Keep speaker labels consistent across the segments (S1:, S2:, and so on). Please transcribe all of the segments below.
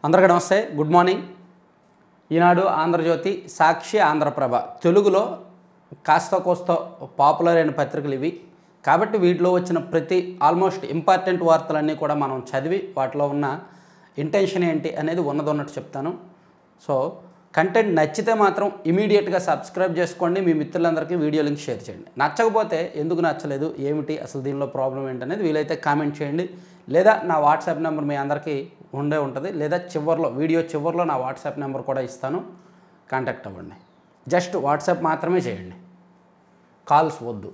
S1: అందరికీ నమస్తే, good morning. ఈనాడు, ఆంధ్రజ్యోతి, సాక్షి, ఆంధ్రప్రభ తెలుగులో కాస్త కోస్త పాపులర్ అయిన పత్రికలు ఇవి. కాబట్టి వీటిలో వచ్చిన ప్రతి ఆల్మోస్ట్ ఇంపార్టెంట్ వార్తలన్నీ కూడా మనం చదివి వాటిలో ఉన్న ఇంటెన్షన్ ఏంటి అనేది ఉన్నదన్నట్టు చెప్తాను. సో కంటెంట్ నచ్చితే మాత్రం ఇమీడియట్గా సబ్స్క్రైబ్ చేసుకోండి, మీ మిత్రులందరికీ వీడియో లింక్ షేర్ చేయండి. నచ్చకపోతే ఎందుకు నచ్చలేదు, ఏమిటి అసలు దీనిలో ప్రాబ్లం ఏంటనేది వీలైతే కామెంట్ చేయండి, లేదా నా వాట్సాప్ నెంబర్ మీ అందరికీ ఉంటుంది, లేదా వీడియో చివరిలో నా వాట్సాప్ నెంబర్ కూడా ఇస్తాను, కాంటాక్ట్ అవ్వండి. జస్ట్ వాట్సాప్ మాత్రమే చేయండి, కాల్స్ వద్దు.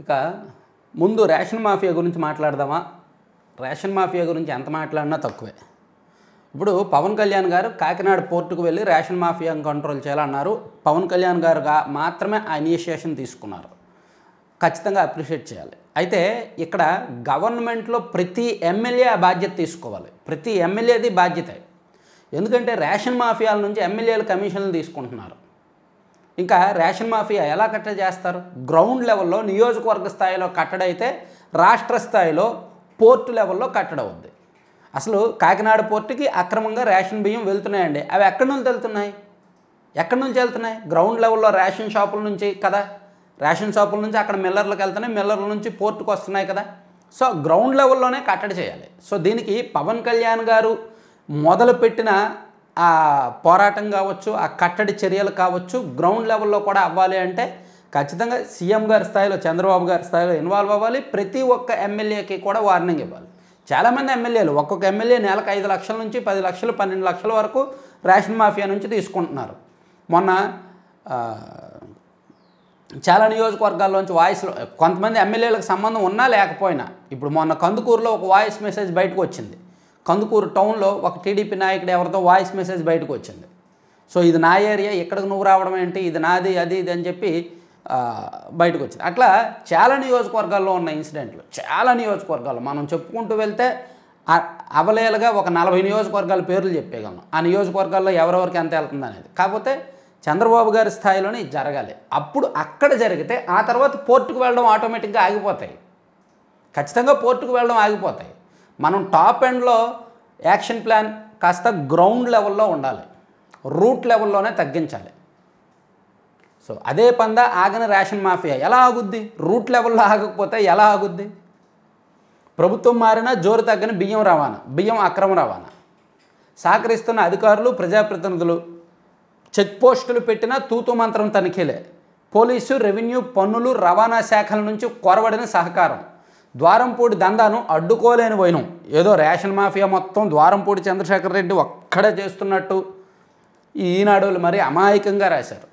S1: ఇక ముందు రేషన్ మాఫియా గురించి మాట్లాడదామా? రేషన్ మాఫియా గురించి ఎంత మాట్లాడినా తక్కువే. ఇప్పుడు పవన్ కళ్యాణ్ గారు కాకినాడ పోర్టుకు వెళ్ళి రేషన్ మాఫియాను కంట్రోల్ చేయాలన్నారు. పవన్ కళ్యాణ్ గారు మాత్రమే ఆ ఇనిషియేషన్ తీసుకున్నారు, ఖచ్చితంగా అప్రిషియేట్ చేయాలి. అయితే ఇక్కడ గవర్నమెంట్లో ప్రతి ఎమ్మెల్యే ఆ బాధ్యత తీసుకోవాలి, ప్రతి ఎమ్మెల్యేది బాధ్యత. ఎందుకంటే రేషన్ మాఫియాల నుంచి ఎమ్మెల్యేలు కమిషన్లు తీసుకుంటున్నారు. ఇంకా రేషన్ మాఫియా ఎలా కట్టడి చేస్తారు? గ్రౌండ్ లెవెల్లో నియోజకవర్గ స్థాయిలో కట్టడైతే రాష్ట్ర స్థాయిలో పోర్టు లెవెల్లో కట్టడవుద్ది. అసలు కాకినాడ పోర్టుకి అక్రమంగా రేషన్ బియ్యం వెళ్తున్నాయండి. అవి ఎక్కడి నుంచి వెళ్తున్నాయి? గ్రౌండ్ లెవెల్లో రేషన్ షాపుల నుంచి కదా. రేషన్ షాపుల నుంచి అక్కడ మిల్లర్లకు వెళ్తున్నాయి, మిల్లర్ల నుంచి పోర్టుకు వస్తున్నాయి కదా. సో గ్రౌండ్ లెవెల్లోనే కట్టడి చేయాలి. సో దీనికి పవన్ కళ్యాణ్ గారు మొదలుపెట్టిన ఆ పోరాటం కావచ్చు, ఆ కట్టడి చర్యలు కావచ్చు, గ్రౌండ్ లెవెల్లో కూడా అవ్వాలి అంటే ఖచ్చితంగా సీఎం గారి స్థాయిలో, చంద్రబాబు గారి స్థాయిలో ఇన్వాల్వ్ అవ్వాలి. ప్రతి ఒక్క ఎమ్మెల్యేకి కూడా వార్నింగ్ ఇవ్వాలి. చాలామంది ఎమ్మెల్యేలు ఒక్కొక్క ఎమ్మెల్యే నెలకు 5 లక్షల నుంచి 10 లక్షలు 12 లక్షల వరకు రేషన్ మాఫియా నుంచి తీసుకుంటున్నారు. మొన్న చాలా నియోజకవర్గాల్లోంచి వాయిస్లో కొంతమంది ఎమ్మెల్యేలకు సంబంధం ఉన్నా లేకపోయినా, ఇప్పుడు మొన్న కందుకూరులో ఒక వాయిస్ మెసేజ్ బయటకు వచ్చింది. కందుకూరు టౌన్లో ఒక టీడీపీ నాయకుడు ఎవరితో వాయిస్ మెసేజ్ బయటకు వచ్చింది. సో ఇది నా ఏరియా, ఇక్కడికి నువ్వు రావడం ఏంటి, ఇది నాది, అది ఇది అని చెప్పి బయటకు వచ్చింది. అట్లా చాలా నియోజకవర్గాల్లో ఉన్న ఇన్సిడెంట్లు, చాలా నియోజకవర్గాల్లో మనం చెప్పుకుంటూ వెళ్తే అవలేలుగా ఒక 40 నియోజకవర్గాల పేర్లు చెప్పేయగలను. ఆ నియోజకవర్గాల్లో ఎవరెవరికి ఎంత వెళ్తుంది అనేది. కాకపోతే చంద్రబాబు గారి స్థాయిలోనే ఇది జరగాలి. అప్పుడు అక్కడ జరిగితే ఆ తర్వాత పోర్టుకు వెళ్ళడం ఆటోమేటిక్గా ఆగిపోతాయి. ఖచ్చితంగా పోర్టుకు వెళ్ళడం ఆగిపోతాయి. మనం టాప్ ఎండ్లో యాక్షన్ ప్లాన్ కాస్త గ్రౌండ్ లెవెల్లో ఉండాలి, రూట్ లెవెల్లోనే తగ్గించాలి. సో అదే పందా ఆగని రేషన్ మాఫియా ఎలా ఆగుద్ది? రూట్ లెవెల్లో ఆగకపోతే ఎలా ఆగుద్ది? ప్రభుత్వం మారినా జోరు తగ్గని బియ్యం అక్రమ రవాణా, సహకరిస్తున్న అధికారులు, ప్రజాప్రతినిధులు, చెక్ పోస్టులు పెట్టినా తూతు మంత్రం తనిఖీలే, పోలీసు, రెవెన్యూ, పన్నులు, రవాణా శాఖల నుంచి కొరవడిన సహకారం, ద్వారంపూడి దందాను అడ్డుకోలేని పోయినాం. ఏదో రేషన్ మాఫియా మొత్తం ద్వారంపూడి చంద్రశేఖర్ రెడ్డి ఒక్కడే చేస్తున్నట్టు ఈనాడు మరి అమాయకంగా రాశారు.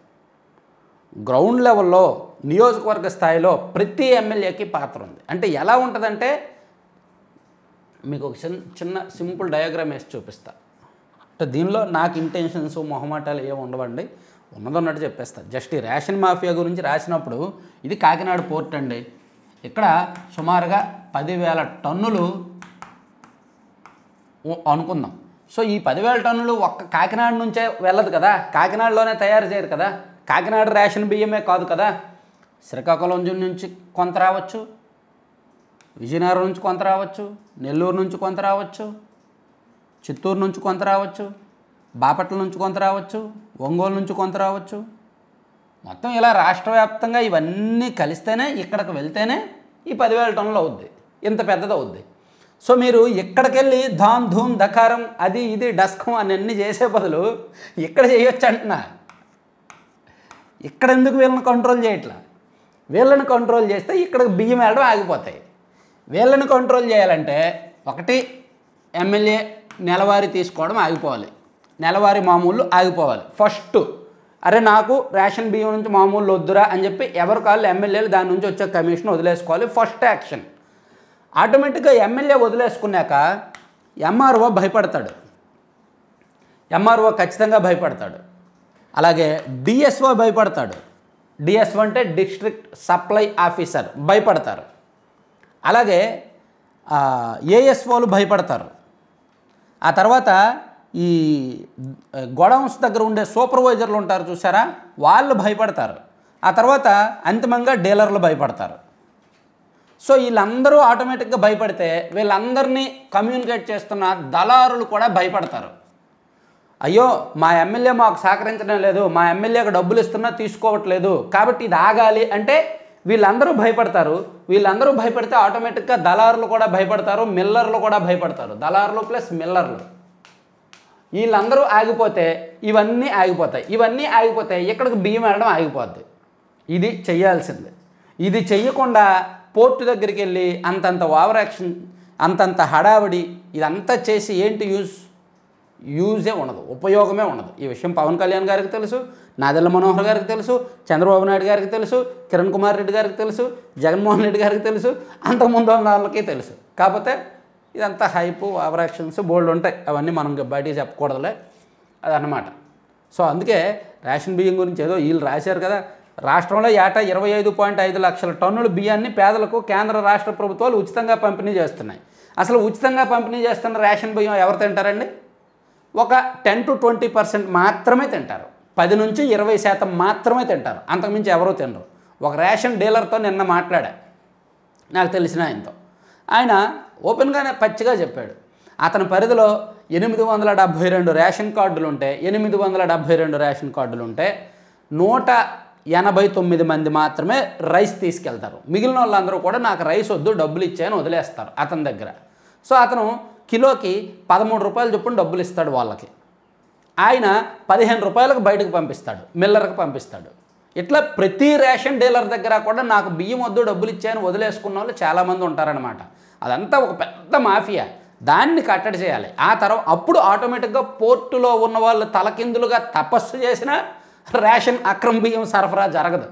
S1: గ్రౌండ్ లెవెల్లో నియోజకవర్గ స్థాయిలో ప్రతి ఎమ్మెల్యేకి పాత్ర ఉంది. అంటే ఎలా ఉంటుందంటే మీకు ఒక చిన్న సింపుల్ డయాగ్రామ్ వేసి చూపిస్తా. అంటే దీనిలో నాకు ఇంటెన్షన్స్, మొహమాటాలు ఏమి ఉండవండి, ఉన్నదన్నట్టు చెప్పేస్తా. జస్ట్ ఈ రేషన్ మాఫియా గురించి రాసినప్పుడు ఇది కాకినాడ పోర్ట్ అండి. ఇక్కడ సుమారుగా 10,000 టన్నులు అనుకుందాం. సో ఈ 10,000 టన్నులు ఒక్క కాకినాడ నుంచే వెళ్ళదు కదా, కాకినాడలోనే తయారు చేయరు కదా. కాకినాడ రేషన్ బియ్యమే కాదు కదా, శ్రీకాకుళం నుంచి కొంత రావచ్చు, విజయనగరం నుంచి కొంత రావచ్చు, నెల్లూరు నుంచి కొంత రావచ్చు, చిత్తూరు నుంచి కొంత రావచ్చు, బాపట్ల నుంచి కొంత రావచ్చు, ఒంగోలు నుంచి కొంత రావచ్చు. మొత్తం ఇలా రాష్ట్ర వ్యాప్తంగా ఇవన్నీ కలిస్తేనే, ఇక్కడికి వెళ్తేనే ఈ 10,000 టన్నులు అవుద్ది, ఇంత పెద్దది అవుద్ది. సో మీరు ఇక్కడికి వెళ్ళి ధామ్ ధూమ్ దకారం అది ఇది డస్కం అన్నీ చేసే బదులు ఇక్కడ చేయొచ్చు అంటున్నా. ఇక్కడ ఎందుకు వీళ్ళని కంట్రోల్ చేయట్లా? వీళ్ళని కంట్రోల్ చేస్తే ఇక్కడికి బియ్యం వెళ్ళడం ఆగిపోతాయి. వీళ్ళని కంట్రోల్ చేయాలంటే ఒకటి, ఎమ్మెల్యే నెలవారీ తీసుకోవడం ఆగిపోవాలి, నెలవారీ మామూలు ఆగిపోవాలి. ఫస్ట్ అరే నాకు రేషన్ బియ్యం నుంచి మామూలు వద్దురా అని చెప్పి ఎవరి కాళ్ళు ఎమ్మెల్యేలు దాని నుంచి వచ్చే కమిషన్ వదిలేసుకోవాలి. First action. ఆటోమేటిక్గా ఎమ్మెల్యే వదిలేసుకున్నాక ఎంఆర్ఓ భయపడతాడు, ఎంఆర్ఓ ఖచ్చితంగా భయపడతాడు. అలాగే డిఎస్ఓ భయపడతాడు. డిఎస్ఓ అంటే డిస్ట్రిక్ట్ సప్లై ఆఫీసర్ భయపడతారు. అలాగే ఏఎస్ఓలు భయపడతారు. ఆ తర్వాత ఈ గోడౌన్స్ దగ్గర ఉండే సూపర్వైజర్లు ఉంటారు చూసారా, వాళ్ళు భయపడతారు. ఆ తర్వాత అంతిమంగా డీలర్లు భయపడతారు. సో వీళ్ళందరూ ఆటోమేటిక్గా భయపడితే వీళ్ళందరినీ కమ్యూనికేట్ చేస్తున్న దళారులు కూడా భయపడతారు. అయ్యో మా ఎమ్మెల్యే మాకు సహకరించడం లేదు, మా ఎమ్మెల్యేకి డబ్బులు ఇస్తున్నా తీసుకోవట్లేదు, కాబట్టి ఇది ఆగాలి అంటే వీళ్ళందరూ భయపడతారు. వీళ్ళందరూ భయపడితే ఆటోమేటిక్గా దళారులు కూడా భయపడతారు, మిల్లర్లు కూడా భయపడతారు. దళారులు ప్లస్ మిల్లర్లు వీళ్ళందరూ ఆగిపోతే ఇవన్నీ ఆగిపోతాయి. ఇవన్నీ ఆగిపోతే ఇక్కడికి బియ్యం వెళ్ళడం ఆగిపోద్ది. ఇది చెయ్యాల్సిందే. ఇది చెయ్యకుండా పోర్టు దగ్గరికి వెళ్ళి అంతంత ఓవర్ యాక్షన్, అంతంత హడావిడి ఇదంతా చేసి ఏంటి యూజే ఉండదు, ఉపయోగమే ఉండదు. ఈ విషయం పవన్ కళ్యాణ్ గారికి తెలుసు, నాదెళ్ల మనోహర్ గారికి తెలుసు, చంద్రబాబు నాయుడు గారికి తెలుసు, కిరణ్ కుమార్ రెడ్డి గారికి తెలుసు, జగన్మోహన్ రెడ్డి గారికి తెలుసు, అంతకుముందు ఉన్న వాళ్ళకి తెలుసు. కాకపోతే ఇదంతా హైపు ఓవర్ యాక్షన్స్ బోల్డ్ ఉంటాయి, అవన్నీ మనం బయటికి చెప్పకూడదులే అదన్నమాట. సో అందుకే రేషన్ బియ్యం గురించి ఏదో వీళ్ళు రాశారు కదా, రాష్ట్రంలో ఏటా 25.5 లక్షల టన్నుల బియ్యాన్ని పేదలకు కేంద్ర రాష్ట్ర ప్రభుత్వాలు ఉచితంగా పంపిణీ చేస్తున్నాయి. అసలు ఉచితంగా పంపిణీ చేస్తున్న రేషన్ బియ్యం ఎవరు తింటారండి? ఒక 10 to 20% మాత్రమే తింటారు. 10 నుంచి 20% మాత్రమే తింటారు, అంతకుమించి ఎవరూ తినరు. ఒక రేషన్ డీలర్తో నిన్న మాట్లాడా, నాకు తెలిసిన ఆయనతో. ఆయన ఓపెన్గానే పచ్చిగా చెప్పాడు, అతని పరిధిలో 872 రేషన్ కార్డులు ఉంటే 872 రేషన్ కార్డులు ఉంటే 189 మంది మాత్రమే రైస్ తీసుకెళ్తారు. మిగిలిన వాళ్ళందరూ కూడా నాకు రైస్ వద్దు, డబ్బులు ఇచ్చాయని వదిలేస్తారు అతని దగ్గర. సో అతను కిలోకి 13 రూపాయలు చొప్పున డబ్బులు ఇస్తాడు వాళ్ళకి. ఆయన 15 రూపాయలకు బయటకు పంపిస్తాడు, మిల్లర్కి పంపిస్తాడు. ఇట్లా ప్రతి రేషన్ డీలర్ దగ్గర కూడా నాకు బియ్యం వద్దు, డబ్బులు ఇచ్చాయని వదిలేసుకున్న వాళ్ళు చాలామంది ఉంటారనమాట. అదంతా ఒక పెద్ద మాఫియా. దాన్ని కట్టడి చేయాలి. ఆ తర్వాత అప్పుడు ఆటోమేటిక్గా పోర్టులో ఉన్న వాళ్ళు తలకిందులుగా తపస్సు చేసిన రేషన్ అక్రమ బియ్యం సరఫరా జరగదు,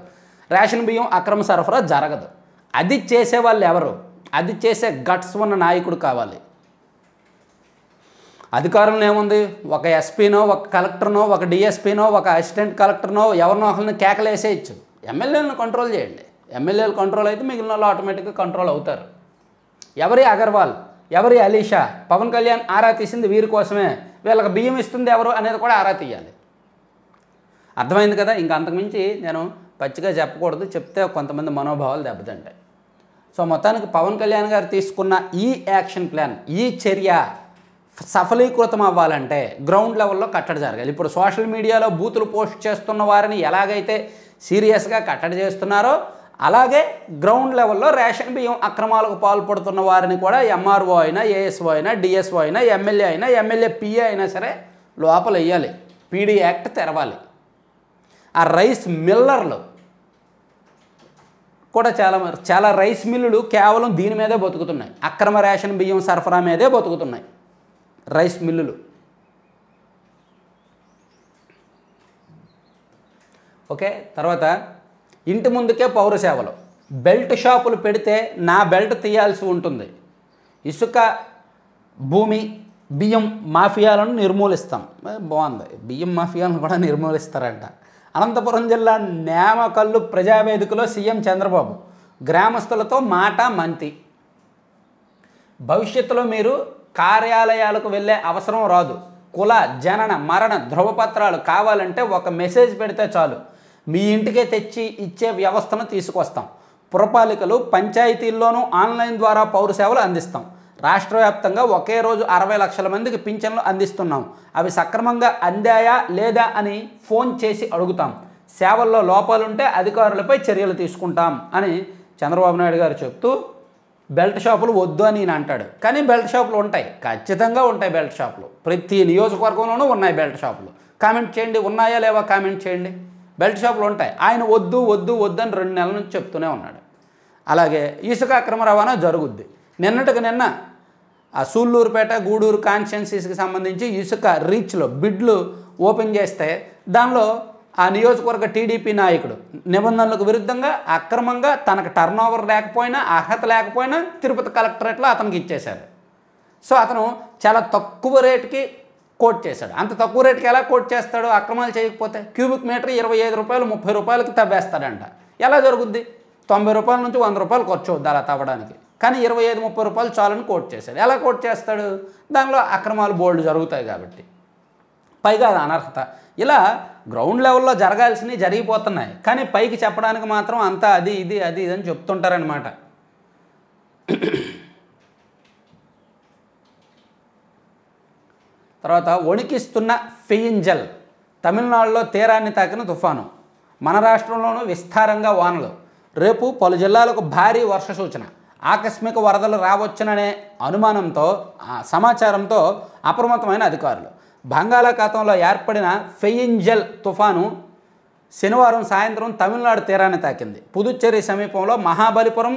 S1: రేషన్ బియ్యం అక్రమ సరఫరా జరగదు. అది చేసేవాళ్ళు ఎవరు? అది చేసే గట్స్ ఉన్న నాయకుడు కావాలి. అధికారంలో ఏముంది? ఒక ఎస్పీనో, ఒక కలెక్టర్నో, ఒక డిఎస్పీనో, ఒక అసిస్టెంట్ కలెక్టర్నో ఎవరినో ఒకరిని కేకలేసేయచ్చు. ఎమ్మెల్యేలను కంట్రోల్ చేయండి. ఎమ్మెల్యేలు కంట్రోల్ అయితే మిగిలిన వాళ్ళు ఆటోమేటిక్గా కంట్రోల్ అవుతారు. ఎవరి అగర్వాల్, ఎవరి అలీషా, పవన్ కళ్యాణ్ ఆరా తీసింది వీరి కోసమే, వీళ్ళకి బియ్యం ఇస్తుంది ఎవరు అనేది కూడా ఆరా తీయాలి. అర్థమైంది కదా? ఇంకా అంతకుమించి నేను పచ్చిగా చెప్పకూడదు, చెప్తే కొంతమంది మనోభావాలు దెబ్బతింటాయి. సో మొత్తానికి పవన్ కళ్యాణ్ గారు తీసుకున్న ఈ యాక్షన్ ప్లాన్, ఈ చర్య సఫలీకృతం అవ్వాలంటే గ్రౌండ్ లెవెల్లో కట్టడి జరగాలి. ఇప్పుడు సోషల్ మీడియాలో బూతులు పోస్ట్ చేస్తున్న వారిని ఎలాగైతే సీరియస్గా కట్టడి చేస్తున్నారో అలాగే గ్రౌండ్ లెవెల్లో రేషన్ బియ్యం అక్రమాలకు పాల్పడుతున్న వారిని కూడా ఎంఆర్ఓ అయినా, ఏఎస్ఓ అయినా, డిఎస్ఓ అయినా, ఎమ్మెల్యే అయినా, ఎమ్మెల్యే పిఏ అయినా సరే లోపల వేయాలి. పీడీ యాక్ట్ తెరవాలి. ఆ రైస్ మిల్లర్లు కూడా చాలా రైస్ మిల్లులు కేవలం దీని మీదే బతుకుతున్నాయి, అక్రమ రేషన్ బియ్యం సరఫరా మీదే బతుకుతున్నాయి రైస్ మిల్లులు. ఓకే, తర్వాత ఇంటి ముందుకే పౌర సేవలు. బెల్ట్ షాపులు పెడితే నా బెల్ట్ తీయాల్సి ఉంటుంది. ఇసుక, భూమి, బియ్యం మాఫియాలను నిర్మూలిస్తాం. బాగుంది, బియ్యం మాఫియాలను కూడా నిర్మూలిస్తారంట. అనంతపురం జిల్లా నేమకల్లు ప్రజావేదికలో సీఎం చంద్రబాబు గ్రామస్తులతో మాట మంతి. భవిష్యత్తులో మీరు కార్యాలయాలకు వెళ్ళే అవసరం రాదు. కుల, జనన, మరణ ధృవపత్రాలు కావాలంటే ఒక మెసేజ్ పెడితే చాలు, మీ ఇంటికే తెచ్చి ఇచ్చే వ్యవస్థను తీసుకొస్తాం. పురపాలికలు, పంచాయతీల్లోనూ ఆన్లైన్ ద్వారా పౌర సేవలు అందిస్తాం. రాష్ట్ర వ్యాప్తంగా ఒకే రోజు 60 లక్షల మందికి పింఛన్లు అందిస్తున్నాం. అవి సక్రమంగా అందాయా లేదా అని ఫోన్ చేసి అడుగుతాం. సేవల్లో లోపాలుంటే అధికారులపై చర్యలు తీసుకుంటాం అని చంద్రబాబు నాయుడు గారు చెప్తూ బెల్ట్ షాపులు వద్దు అని నేను అంటాడు. కానీ బెల్ట్ షాపులు ఉంటాయి, ఖచ్చితంగా ఉంటాయి బెల్ట్ షాపులు. ప్రతి నియోజకవర్గంలోనూ ఉన్నాయి బెల్ట్ షాపులు. కామెంట్ చేయండి, ఉన్నాయా లేవా కామెంట్ చేయండి. బెల్ట్ షాపులు ఉంటాయి. ఆయన వద్దు వద్దు వద్దు అని 2 నెలల నుంచి చెప్తూనే ఉన్నాడు. అలాగే ఇసుక అక్రమ రవాణా జరుగుద్ది. నిన్నటికి నిన్న ఆ సూళ్ళూరుపేట, గూడూరు కాన్స్టిట్యున్సీస్కి సంబంధించి ఇసుక రీచ్లో బిడ్లు ఓపెన్ చేస్తే దానిలో ఆ నియోజకవర్గ టీడీపీ నాయకుడు నిబంధనలకు విరుద్ధంగా అక్రమంగా తనకు టర్నోవర్ లేకపోయినా, అర్హత లేకపోయినా తిరుపతి కలెక్టరేట్లో అతనికి ఇచ్చేశారు. సో అతను చాలా తక్కువ రేటుకి కోట్ చేశాడు. అంత తక్కువ రేటుకి ఎలా కోట్ చేస్తాడు? అక్రమాలు చేయకపోతే క్యూబిక్ మీటర్ 25 రూపాయలు, 30 రూపాయలకి తవ్వేస్తాడంట. ఎలా జరుగుద్ది? 90 రూపాయల నుంచి 100 రూపాయలు ఖర్చు అవుద్ది అలా తవ్వడానికి. కానీ 25-30 రూపాయలు చాలని కోట్ చేశాడు. ఎలా కోట్ చేస్తాడు? దానిలో అక్రమాలు బోల్డ్ జరుగుతాయి కాబట్టి, పైగా అది అనర్హత. ఇలా గ్రౌండ్ లెవెల్లో జరగాల్సినవి జరిగిపోతున్నాయి. కానీ పైకి చెప్పడానికి మాత్రం అంతా అది ఇది అని చెప్తుంటారనమాట. తర్వాత వణికిస్తున్న ఫెయింజల్, తమిళనాడులో తీరాన్ని తాకిన తుఫాను. మన రాష్ట్రంలోనూ విస్తారంగా వానలు. రేపు పలు జిల్లాలకు భారీ వర్ష సూచన. ఆకస్మిక వరదలు రావచ్చుననే అనుమానంతో సమాచారంతో అప్రమత్తమైన అధికారులు. బంగాళాఖాతంలో ఏర్పడిన ఫెయింజల్ తుఫాను శనివారం సాయంత్రం తమిళనాడు తీరాన్ని తాకింది. పుదుచ్చేరి సమీపంలో మహాబలిపురం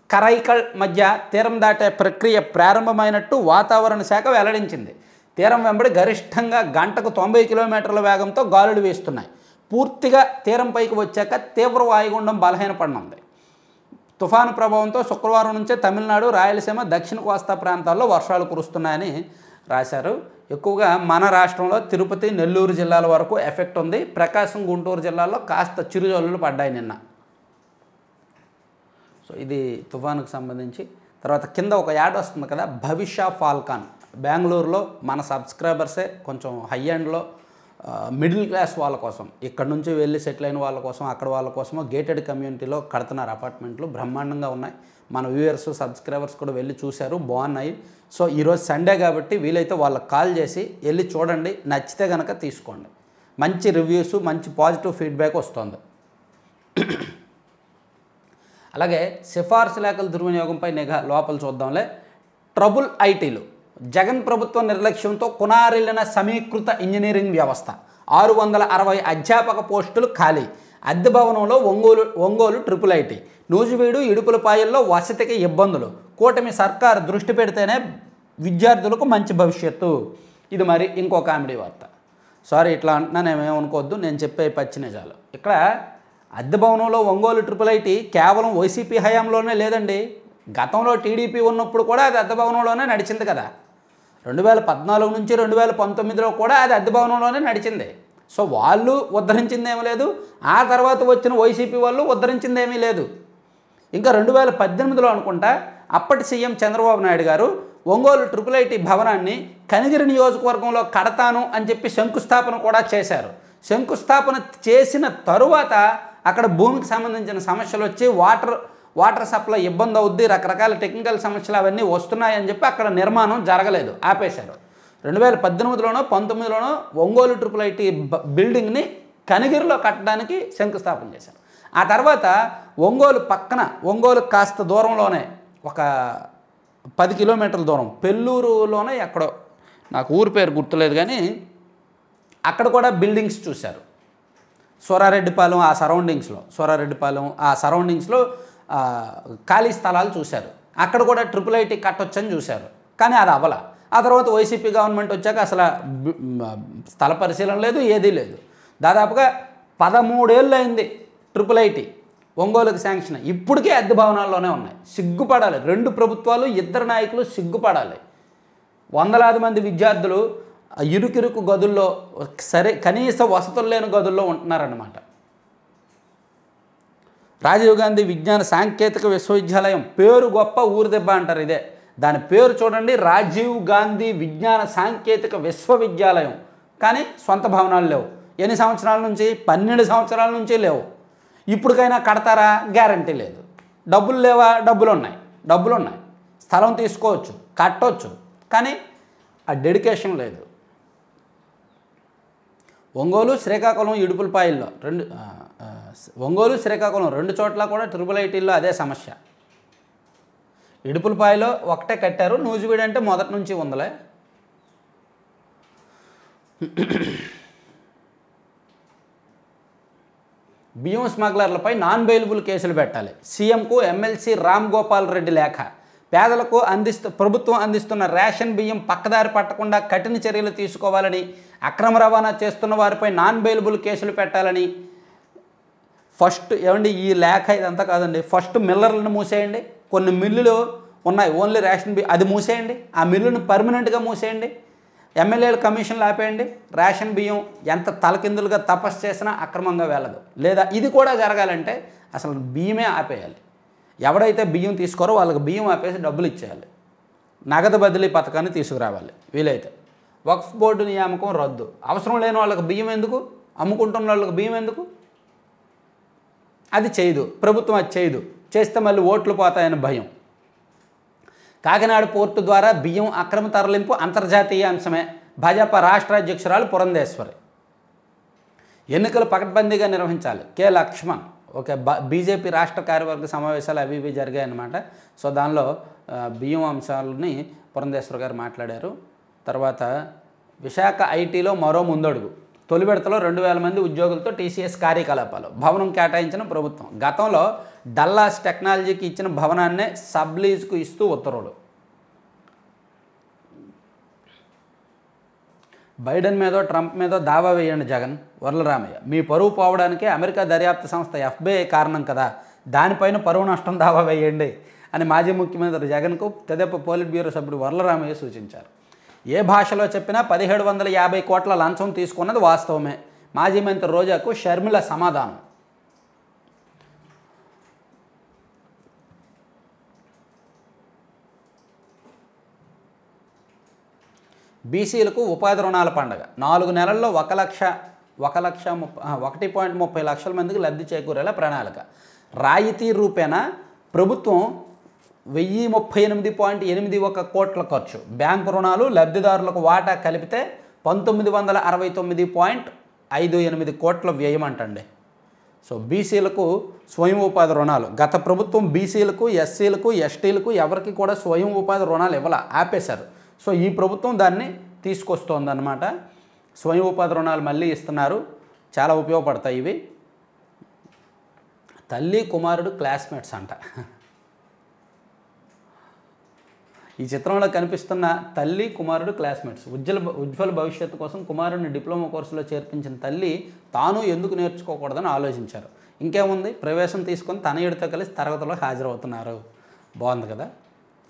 S1: కరైకల్ మధ్య తీరం దాటే ప్రక్రియ ప్రారంభమైనట్టు వాతావరణ శాఖ వెల్లడించింది. తీరం వెంబడి గరిష్టంగా గంటకు 90 కిలోమీటర్ల వేగంతో గాలులు వీస్తున్నాయి. పూర్తిగా తీరంపైకి వచ్చాక తీవ్ర వాయుగుండం బలహీనపడనుంది. తుఫాను ప్రభావంతో శుక్రవారం నుంచే తమిళనాడు, రాయలసీమ, దక్షిణ కోస్తా ప్రాంతాల్లో వర్షాలు కురుస్తున్నాయని రాశారు. ఎక్కువగా మన రాష్ట్రంలో తిరుపతి, నెల్లూరు జిల్లాల వరకు ఎఫెక్ట్ ఉంది. ప్రకాశం, గుంటూరు జిల్లాల్లో కాస్త చిరుజల్లులు పడ్డాయి నిన్న. సో ఇది తుఫానుకు సంబంధించి. తర్వాత కింద ఒక యాడ్ వస్తుంది కదా, భవిష్య ఫాల్కాన్. బెంగళూరులో మన సబ్స్క్రైబర్సే కొంచెం హై ఎండ్లో మిడిల్ క్లాస్ వాళ్ళ కోసం, ఇక్కడ నుంచి వెళ్ళి సెటిల్ అయిన వాళ్ళ కోసం, అక్కడ వాళ్ళ కోసమో గేటెడ్ కమ్యూనిటీలో కడుతున్నారు అపార్ట్మెంట్లు. బ్రహ్మాండంగా ఉన్నాయి. మన వ్యూయర్స్, సబ్స్క్రైబర్స్ కూడా వెళ్ళి చూశారు, బాగున్నాయి. సో ఈరోజు సండే కాబట్టి వీలైతే వాళ్ళకి కాల్ చేసి వెళ్ళి చూడండి, నచ్చితే కనుక తీసుకోండి. మంచి రివ్యూస్, మంచి పాజిటివ్ ఫీడ్బ్యాక్ వస్తుంది. అలాగే సిఫార్సు లేఖల దుర్వినియోగంపై నిఘా. లోపల చూద్దాంలే. ట్రబుల్ ఐటీలు. జగన్ ప్రభుత్వ నిర్లక్ష్యంతో కునారిల్లిన సమీకృత ఇంజనీరింగ్ వ్యవస్థ. 660 అధ్యాపక పోస్టులు ఖాళీ. అద్దె భవనంలో ఒంగోలు ట్రిపుల్ ఐటీ. నూజివీడు, ఇడుపులపాయల్లో వసతికి ఇబ్బందులు. కూటమి సర్కారు దృష్టి పెడితేనే విద్యార్థులకు మంచి భవిష్యత్తు. ఇది మరి ఇంకో కామెడీ వార్త. సారీ ఇట్లా అంటున్నా, నేనేమనుకోవద్దు, నేను చెప్పే పచ్చి నిజాలు. ఇక్కడ అద్దె భవనంలో ఒంగోలు ట్రిపుల్ ఐటీ కేవలం వైసీపీ హయాంలోనే లేదండి. గతంలో టీడీపీ ఉన్నప్పుడు కూడా అది అద్దె భవనంలోనే నడిచింది కదా. 2014 నుంచి 2019లో కూడా అది అద్దె భవనంలోనే నడిచింది. సో వాళ్ళు ఉద్ధరించిందేమీ లేదు, ఆ తర్వాత వచ్చిన వైసీపీ వాళ్ళు ఉద్ధరించిందేమీ లేదు. ఇంకా 2018లో అనుకుంటా అప్పటి సీఎం చంద్రబాబు నాయుడు గారు ఒంగోలు ట్రిపుల్ ఐటీ భవనాన్ని కనిగిరి నియోజకవర్గంలో కడతాను అని చెప్పి శంకుస్థాపన కూడా చేశారు. శంకుస్థాపన చేసిన తరువాత అక్కడ భూమికి సంబంధించిన సమస్యలు వచ్చి వాటర్ సప్లై ఇబ్బంది అవుద్ది, రకరకాల టెక్నికల్ సమస్యలు అవన్నీ వస్తున్నాయని చెప్పి అక్కడ నిర్మాణం జరగలేదు, ఆపేశారు. 2018లోనో 19లోనో ఒంగోలు ట్రిపుల్ ఐటీ బిల్డింగ్ని కనిగిరిలో కట్టడానికి శంకుస్థాపన చేశారు. ఆ తర్వాత ఒంగోలు కాస్త దూరంలోనే ఒక 10 కిలోమీటర్ల దూరం పెళ్ళూరులోనే ఎక్కడో, నాకు ఊరి పేరు గుర్తులేదు కానీ అక్కడ కూడా బిల్డింగ్స్ చూశారు. సోరారెడ్డిపాలెం ఆ సరౌండింగ్స్లో ఖాళీ స్థలాలు చూశారు. అక్కడ కూడా ట్రిపుల్ ఐటీ కట్టొచ్చని చూశారు, కానీ అది అవ్వల. ఆ తర్వాత వైసీపీ గవర్నమెంట్ వచ్చాక అసలు స్థల పరిశీలన లేదు, ఏదీ లేదు. దాదాపుగా 13 ఏళ్ళు అయింది ట్రిపుల్ ఐటీ ఒంగోలుకి శాంక్షన్. ఇప్పటికే అద్దె భవనాల్లోనే ఉన్నాయి. సిగ్గుపడాలి 2 ప్రభుత్వాలు, 2 నాయకులు సిగ్గుపడాలి. వందలాది మంది విద్యార్థులు ఇరుకిరుకు గదుల్లో, కనీస వసతులు లేని గదుల్లో ఉంటున్నారన్నమాట. రాజీవ్ గాంధీ విజ్ఞాన సాంకేతిక విశ్వవిద్యాలయం పేరు గొప్ప, ఊరు దెబ్బ అంటారు. ఇదే దాని పేరు చూడండి, రాజీవ్ గాంధీ విజ్ఞాన సాంకేతిక విశ్వవిద్యాలయం. కానీ సొంత భవనాలు లేవు. ఎన్ని సంవత్సరాల నుంచి? 12 సంవత్సరాల నుంచి లేవు. ఇప్పటికైనా కడతారా? గ్యారంటీ లేదు. డబ్బులు లేవా? డబ్బులు ఉన్నాయి. స్థలం తీసుకోవచ్చు, కట్టవచ్చు, కానీ ఆ డెడికేషన్ లేదు. ఒంగోలు, శ్రీకాకుళం, ఇడుపులపాయల్లో ఒంగోలు, శ్రీకాకుళం 2 చోట్ల కూడా ట్రిపుల్ ఐటీల్లో అదే సమస్య. ఇడుపులపాయలో ఒకటే కట్టారు, నూజివీడు అంటే మొదటి నుంచి ఉందలే. బియ్యం స్మగ్లర్లపై నాన్ బెయిలబుల్ కేసులు పెట్టాలి. సీఎంకు ఎమ్మెల్సీ రామ్ గోపాల్ రెడ్డి లేఖ. పేదలకు ప్రభుత్వం అందిస్తున్న రేషన్ బియ్యం పక్కదారి పట్టకుండా కఠిన చర్యలు తీసుకోవాలని, అక్రమ రవాణా చేస్తున్న వారిపై నాన్ బెయిలబుల్ కేసులు పెట్టాలని. ఫస్ట్ ఏమండి, ఈ లేఖ ఇదంతా కాదండి. ఫస్ట్ మిల్లర్లను మూసేయండి. కొన్ని మిల్లులు ఉన్నాయి ఓన్లీ రేషన్ బియ్యం, అది మూసేయండి. ఆ మిల్లును పర్మనెంట్గా మూసేయండి. ఎమ్మెల్యేల కమిషన్లు ఆపేయండి. రేషన్ బియ్యం ఎంత తలకిందులుగా తపస్సు చేసినా అక్రమంగా వెళ్ళదు. లేదా ఇది కూడా జరగాలంటే అసలు బియ్యమే ఆపేయాలి. ఎవడైతే బియ్యం తీసుకోరో వాళ్ళకి బియ్యం ఆపేసి డబ్బులు ఇచ్చేయాలి. నగదు బదిలీ పథకాన్ని తీసుకురావాలి వీలైతే. వక్ఫ్ బోర్డు నియామకం రద్దు. అవసరం లేని వాళ్ళకి బియ్యం ఎందుకు? అమ్ముకుంటున్న వాళ్ళకి బియ్యం ఎందుకు? అది చేయదు ప్రభుత్వం, అది చేయదు. చేస్తే మళ్ళీ ఓట్లు పోతాయని భయం. కాకినాడ పోర్టు ద్వారా బియ్యం అక్రమ తరలింపు అంతర్జాతీయ అంశమే భాజపా రాష్ట్ర అధ్యక్షురాలు పురంధేశ్వరి. ఎన్నికలు పకడ్బందీగా నిర్వహించాలి కె లక్ష్మణ్. ఓకే, బీజేపీ రాష్ట్ర కార్యవర్గ సమావేశాలు అవి ఇవి జరిగాయన్నమాట. సో దానిలో బియ్యం అంశాలని పురంధేశ్వరి గారు మాట్లాడారు. తర్వాత విశాఖ ఐటీలో మరో ముందడుగు. తొలి విడతలో 2000 మంది ఉద్యోగులతో టీసీఎస్ కార్యకలాపాలు. భవనం కేటాయించిన ప్రభుత్వం. గతంలో డల్లాస్ టెక్నాలజీకి ఇచ్చిన భవనాన్నే సబ్లీజ్కు ఇస్తూ ఉత్తర్వులు. బైడెన్ మీదో ట్రంప్ మీదో దావా వేయండి జగన్. వరలరామయ్య. మీ పరువు పోవడానికి అమెరికా దర్యాప్తు సంస్థ FBI కారణం కదా, దానిపైన పరువు నష్టం దావా వేయండి అని మాజీ ముఖ్యమంత్రి జగన్కు తెదేపా పోలిట్ బ్యూరో సభ్యుడు వరలరామయ్య సూచించారు. ఏ భాషలో చెప్పినా 1750 కోట్ల లంచం తీసుకున్నది వాస్తవమే. మాజీ మంత్రి రోజాకు షర్మిల సమాధానం. బీసీలకు ఉపాధి రుణాల పండగ. 4 నెలల్లో 1.30 లక్షల మందికి లబ్ధి చేకూరేలా ప్రణాళిక. రాయితీ రూపేణా ప్రభుత్వం 1038.81 కోట్ల ఖర్చు. బ్యాంకు రుణాలు లబ్ధిదారులకు వాటా కలిపితే 1969.58 కోట్ల వ్యయం అంటండి. సో బీసీలకు స్వయం ఉపాధి రుణాలు. గత ప్రభుత్వం బీసీలకు, ఎస్సీలకు, ఎస్టీలకు ఎవరికి కూడా స్వయం ఉపాధి రుణాలు ఆపేశారు. సో ఈ ప్రభుత్వం దాన్ని తీసుకొస్తోందన్నమాట. స్వయం ఉపాధి రుణాలు మళ్ళీ ఇస్తున్నారు, చాలా ఉపయోగపడతాయి ఇవి. తల్లి కుమారుడు క్లాస్మేట్స్ అంట. ఈ చిత్రంలో కనిపిస్తున్న తల్లి కుమారుడు క్లాస్మేట్స్. ఉజ్వల భవిష్యత్తు కోసం కుమారుడిని డిప్లొమా కోర్సులో చేర్పించిన తల్లి తాను ఎందుకు నేర్చుకోకూడదని ఆలోచించారు. ఇంకేముంది, ప్రవేశం తీసుకొని తనయుడితో కలిసి తరగతిలో హాజరవుతున్నారు. బాగుంది కదా,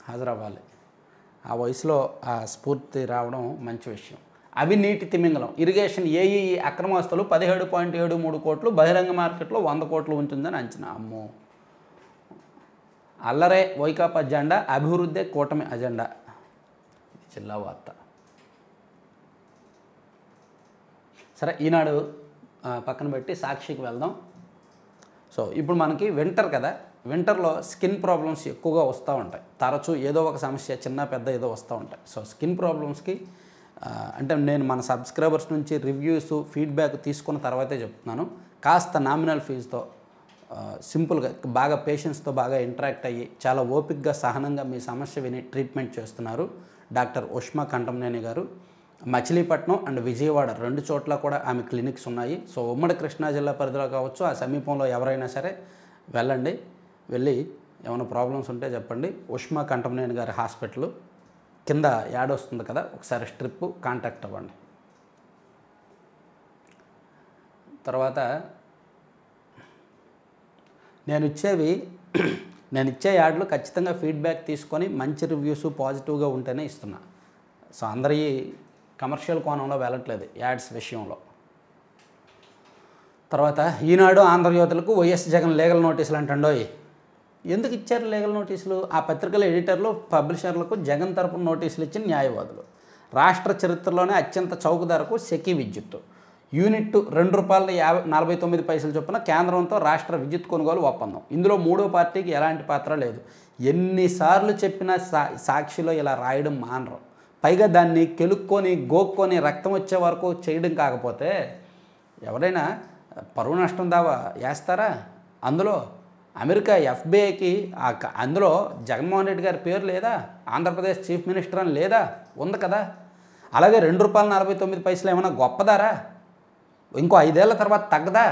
S1: హాజరవ్వాలి. ఆ వయసులో ఆ స్ఫూర్తి రావడం మంచి విషయం. అవినీతి తిమింగలం. ఇరిగేషన్ ఏఈఈ అక్రమాస్తులు 17.73 కోట్లు, బహిరంగ మార్కెట్లో 100 కోట్లు ఉంటుందని అంచనా. అమ్మో, అల్లరే వైకాపా అజెండా, అభివృద్ధి కూటమి అజెండా. జిల్లా వార్త. సరే, ఈనాడు పక్కన పెట్టి సాక్షికి వెళ్దాం. సో ఇప్పుడు మనకి వింటర్ కదా, వింటర్లో స్కిన్ ప్రాబ్లమ్స్ ఎక్కువగా వస్తూ ఉంటాయి. తరచూ ఏదో ఒక సమస్య, చిన్న పెద్ద ఏదో వస్తూ ఉంటాయి. సో స్కిన్ ప్రాబ్లమ్స్కి అంటే నేను మన సబ్స్క్రైబర్స్ నుంచి రివ్యూస్, ఫీడ్బ్యాక్ తీసుకున్న తర్వాతే చెప్తున్నాను. కాస్త నామినల్ ఫీజుతో సింపుల్గా బాగా పేషెంట్స్తో బాగా ఇంటరాక్ట్ అయ్యి చాలా ఓపిక్గా సహనంగా మీ సమస్య విని ట్రీట్మెంట్ చేస్తున్నారు డాక్టర్ ఉష్మా కంఠంనేని గారు. మచిలీపట్నం అండ్ విజయవాడ 2 చోట్ల కూడా ఆమె క్లినిక్స్ ఉన్నాయి. సో ఉమ్మడి కృష్ణా జిల్లా పరిధిలో కావచ్చు, ఆ సమీపంలో ఎవరైనా సరే వెళ్ళండి. వెళ్ళి ఏమైనా ప్రాబ్లమ్స్ ఉంటే చెప్పండి. ఉష్మా కంఠంనేని గారి హాస్పిటల్ కింద యాడ్ వస్తుంది కదా, ఒకసారి స్ట్రిప్ కాంటాక్ట్ అవ్వండి. తర్వాత నేను ఇచ్చే యాడ్లు ఖచ్చితంగా ఫీడ్బ్యాక్ తీసుకొని మంచి రివ్యూస్ పాజిటివ్గా ఉంటేనే ఇస్తున్నా. సో అందరి కమర్షియల్ కోణంలో వెళ్ళట్లేదు యాడ్స్ విషయంలో. తర్వాత ఈనాడు ఆంధ్రజ్యోతులకు వైఎస్ జగన్ లీగల్ నోటీసులు అంటండోయ్. ఎందుకు ఇచ్చారు లీగల్ నోటీసులు? ఆ పత్రికల ఎడిటర్లు, పబ్లిషర్లకు జగన్ తరపున నోటీసులు ఇచ్చిన న్యాయవాదులు. రాష్ట్ర చరిత్రలోనే అత్యంత చౌక ధరకు సెకీ విద్యుత్తు. యూనిట్ ₹2.49 చొప్పున కేంద్రంతో రాష్ట్ర విద్యుత్ కొనుగోలు ఒప్పందం. ఇందులో మూడో పార్టీకి ఎలాంటి పాత్ర లేదు. ఎన్నిసార్లు చెప్పినా సాక్షిలో ఇలా రాయడం మానరు. పైగా దాన్ని కెలుక్కొని గోక్కొని రక్తం వచ్చే వరకు చేయడం కాకపోతే ఎవరైనా పరువు నష్టం దావా వేస్తారా? అందులో అమెరికా FBIకి అందులో జగన్మోహన్ రెడ్డి గారి పేరు లేదా? ఆంధ్రప్రదేశ్ చీఫ్ మినిస్టర్ అని లేదా? ఉంది కదా. అలాగే ₹2.49 ఏమైనా గొప్పదారా? ఇంకో 5 ఏళ్ల తర్వాత తగ్గదా?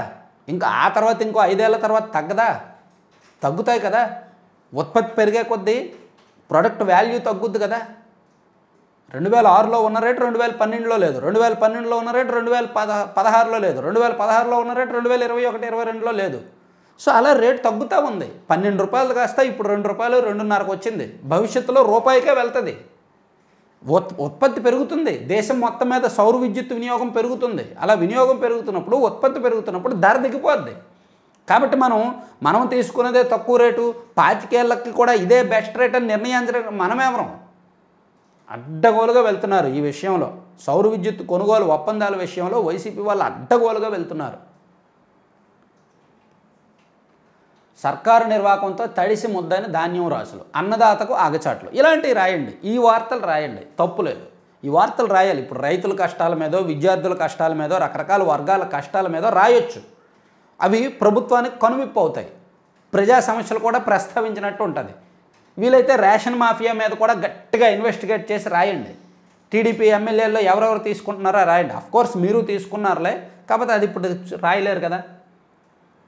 S1: ఇంకా ఆ తర్వాత ఇంకో 5 ఏళ్ల తర్వాత తగ్గదా? తగ్గుతాయి కదా. ఉత్పత్తి పెరిగే కొద్దీ ప్రొడక్ట్ వాల్యూ తగ్గుద్ది కదా. 2006లో ఉన్న రేటు 2012లో లేదు, 2012లో ఉన్న రేటు 2016లో లేదు, 2016లో ఉన్న రేటు 2021-22లో లేదు. సో అలా రేటు తగ్గుతూ ఉంది. ₹12 కాస్త ఇప్పుడు ₹2, ₹2.5 వచ్చింది. భవిష్యత్తులో రూపాయికే వెళ్తుంది. ఉత్పత్తి పెరుగుతుంది. దేశం మొత్తం మీద సౌర విద్యుత్ వినియోగం పెరుగుతుంది. అలా వినియోగం పెరుగుతున్నప్పుడు, ఉత్పత్తి పెరుగుతున్నప్పుడు ధర దిగిపోద్ది. కాబట్టి మనం తీసుకునేదే తక్కువ రేటు, 25 ఏళ్ళకి కూడా ఇదే బెస్ట్ రేట్ అని నిర్ణయించడం మనమేమరం. అడ్డగోలుగా వెళ్తున్నారు ఈ విషయంలో. సౌర విద్యుత్ కొనుగోలు ఒప్పందాల విషయంలో వైసీపీ వాళ్ళు అడ్డగోలుగా వెళ్తున్నారు. సర్కారు నిర్వాహకంతో తడిసి ముద్దని ధాన్యం రాసులు, అన్నదాతకు ఆగచాట్లు, ఇలాంటివి రాయండి. ఈ వార్తలు రాయండి, తప్పులేదు. ఈ వార్తలు రాయాలి. ఇప్పుడు రైతుల కష్టాల మీదో, విద్యార్థుల కష్టాల మీదో, రకరకాల వర్గాల కష్టాల మీదో రాయొచ్చు. అవి ప్రభుత్వానికి కనువిప్పు అవుతాయి. ప్రజా సమస్యలు కూడా ప్రస్తావించినట్టు ఉంటుంది. వీలైతే రేషన్ మాఫియా మీద కూడా గట్టిగా ఇన్వెస్టిగేట్ చేసి రాయండి. టీడీపీ ఎమ్మెల్యేల్లో ఎవరెవరు తీసుకుంటున్నారో రాయండి. అఫ్కోర్స్ మీరు తీసుకున్నారులే, కాకపోతే అది ఇప్పుడు రాయలేరు కదా.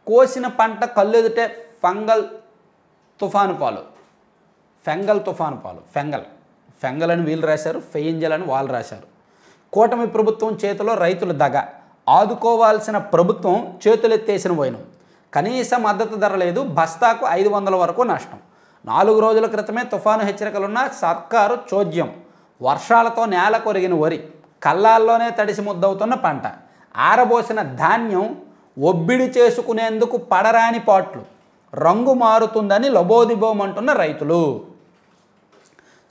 S1: కోసిన పంట కళ్ళెదుటే ఫంగల్ తుఫాను పాలు, ఫెంగల్ అని వీళ్ళు రాశారు, ఫెయింజల్ అని వాళ్ళు రాశారు. కూటమి ప్రభుత్వం చేతిలో రైతులు దగ, ఆదుకోవాల్సిన ప్రభుత్వం చేతులెత్తేసిన వైనం, కనీస మద్దతు ధర లేదు, బస్తాకు 500 వరకు నష్టం. 4 రోజుల క్రితమే తుఫాను హెచ్చరికలున్న సర్కారు చోద్యం, వర్షాలతో నేల కొరిగిన వరి, కళ్ళాల్లోనే తడిసి ముద్దవుతున్న పంట, ఆరబోసిన ధాన్యం ఒబ్బిడి చేసుకునేందుకు పడరాని పాట్లు, రంగు మారుతుందని లబోదిబోమంటున్న రైతులు.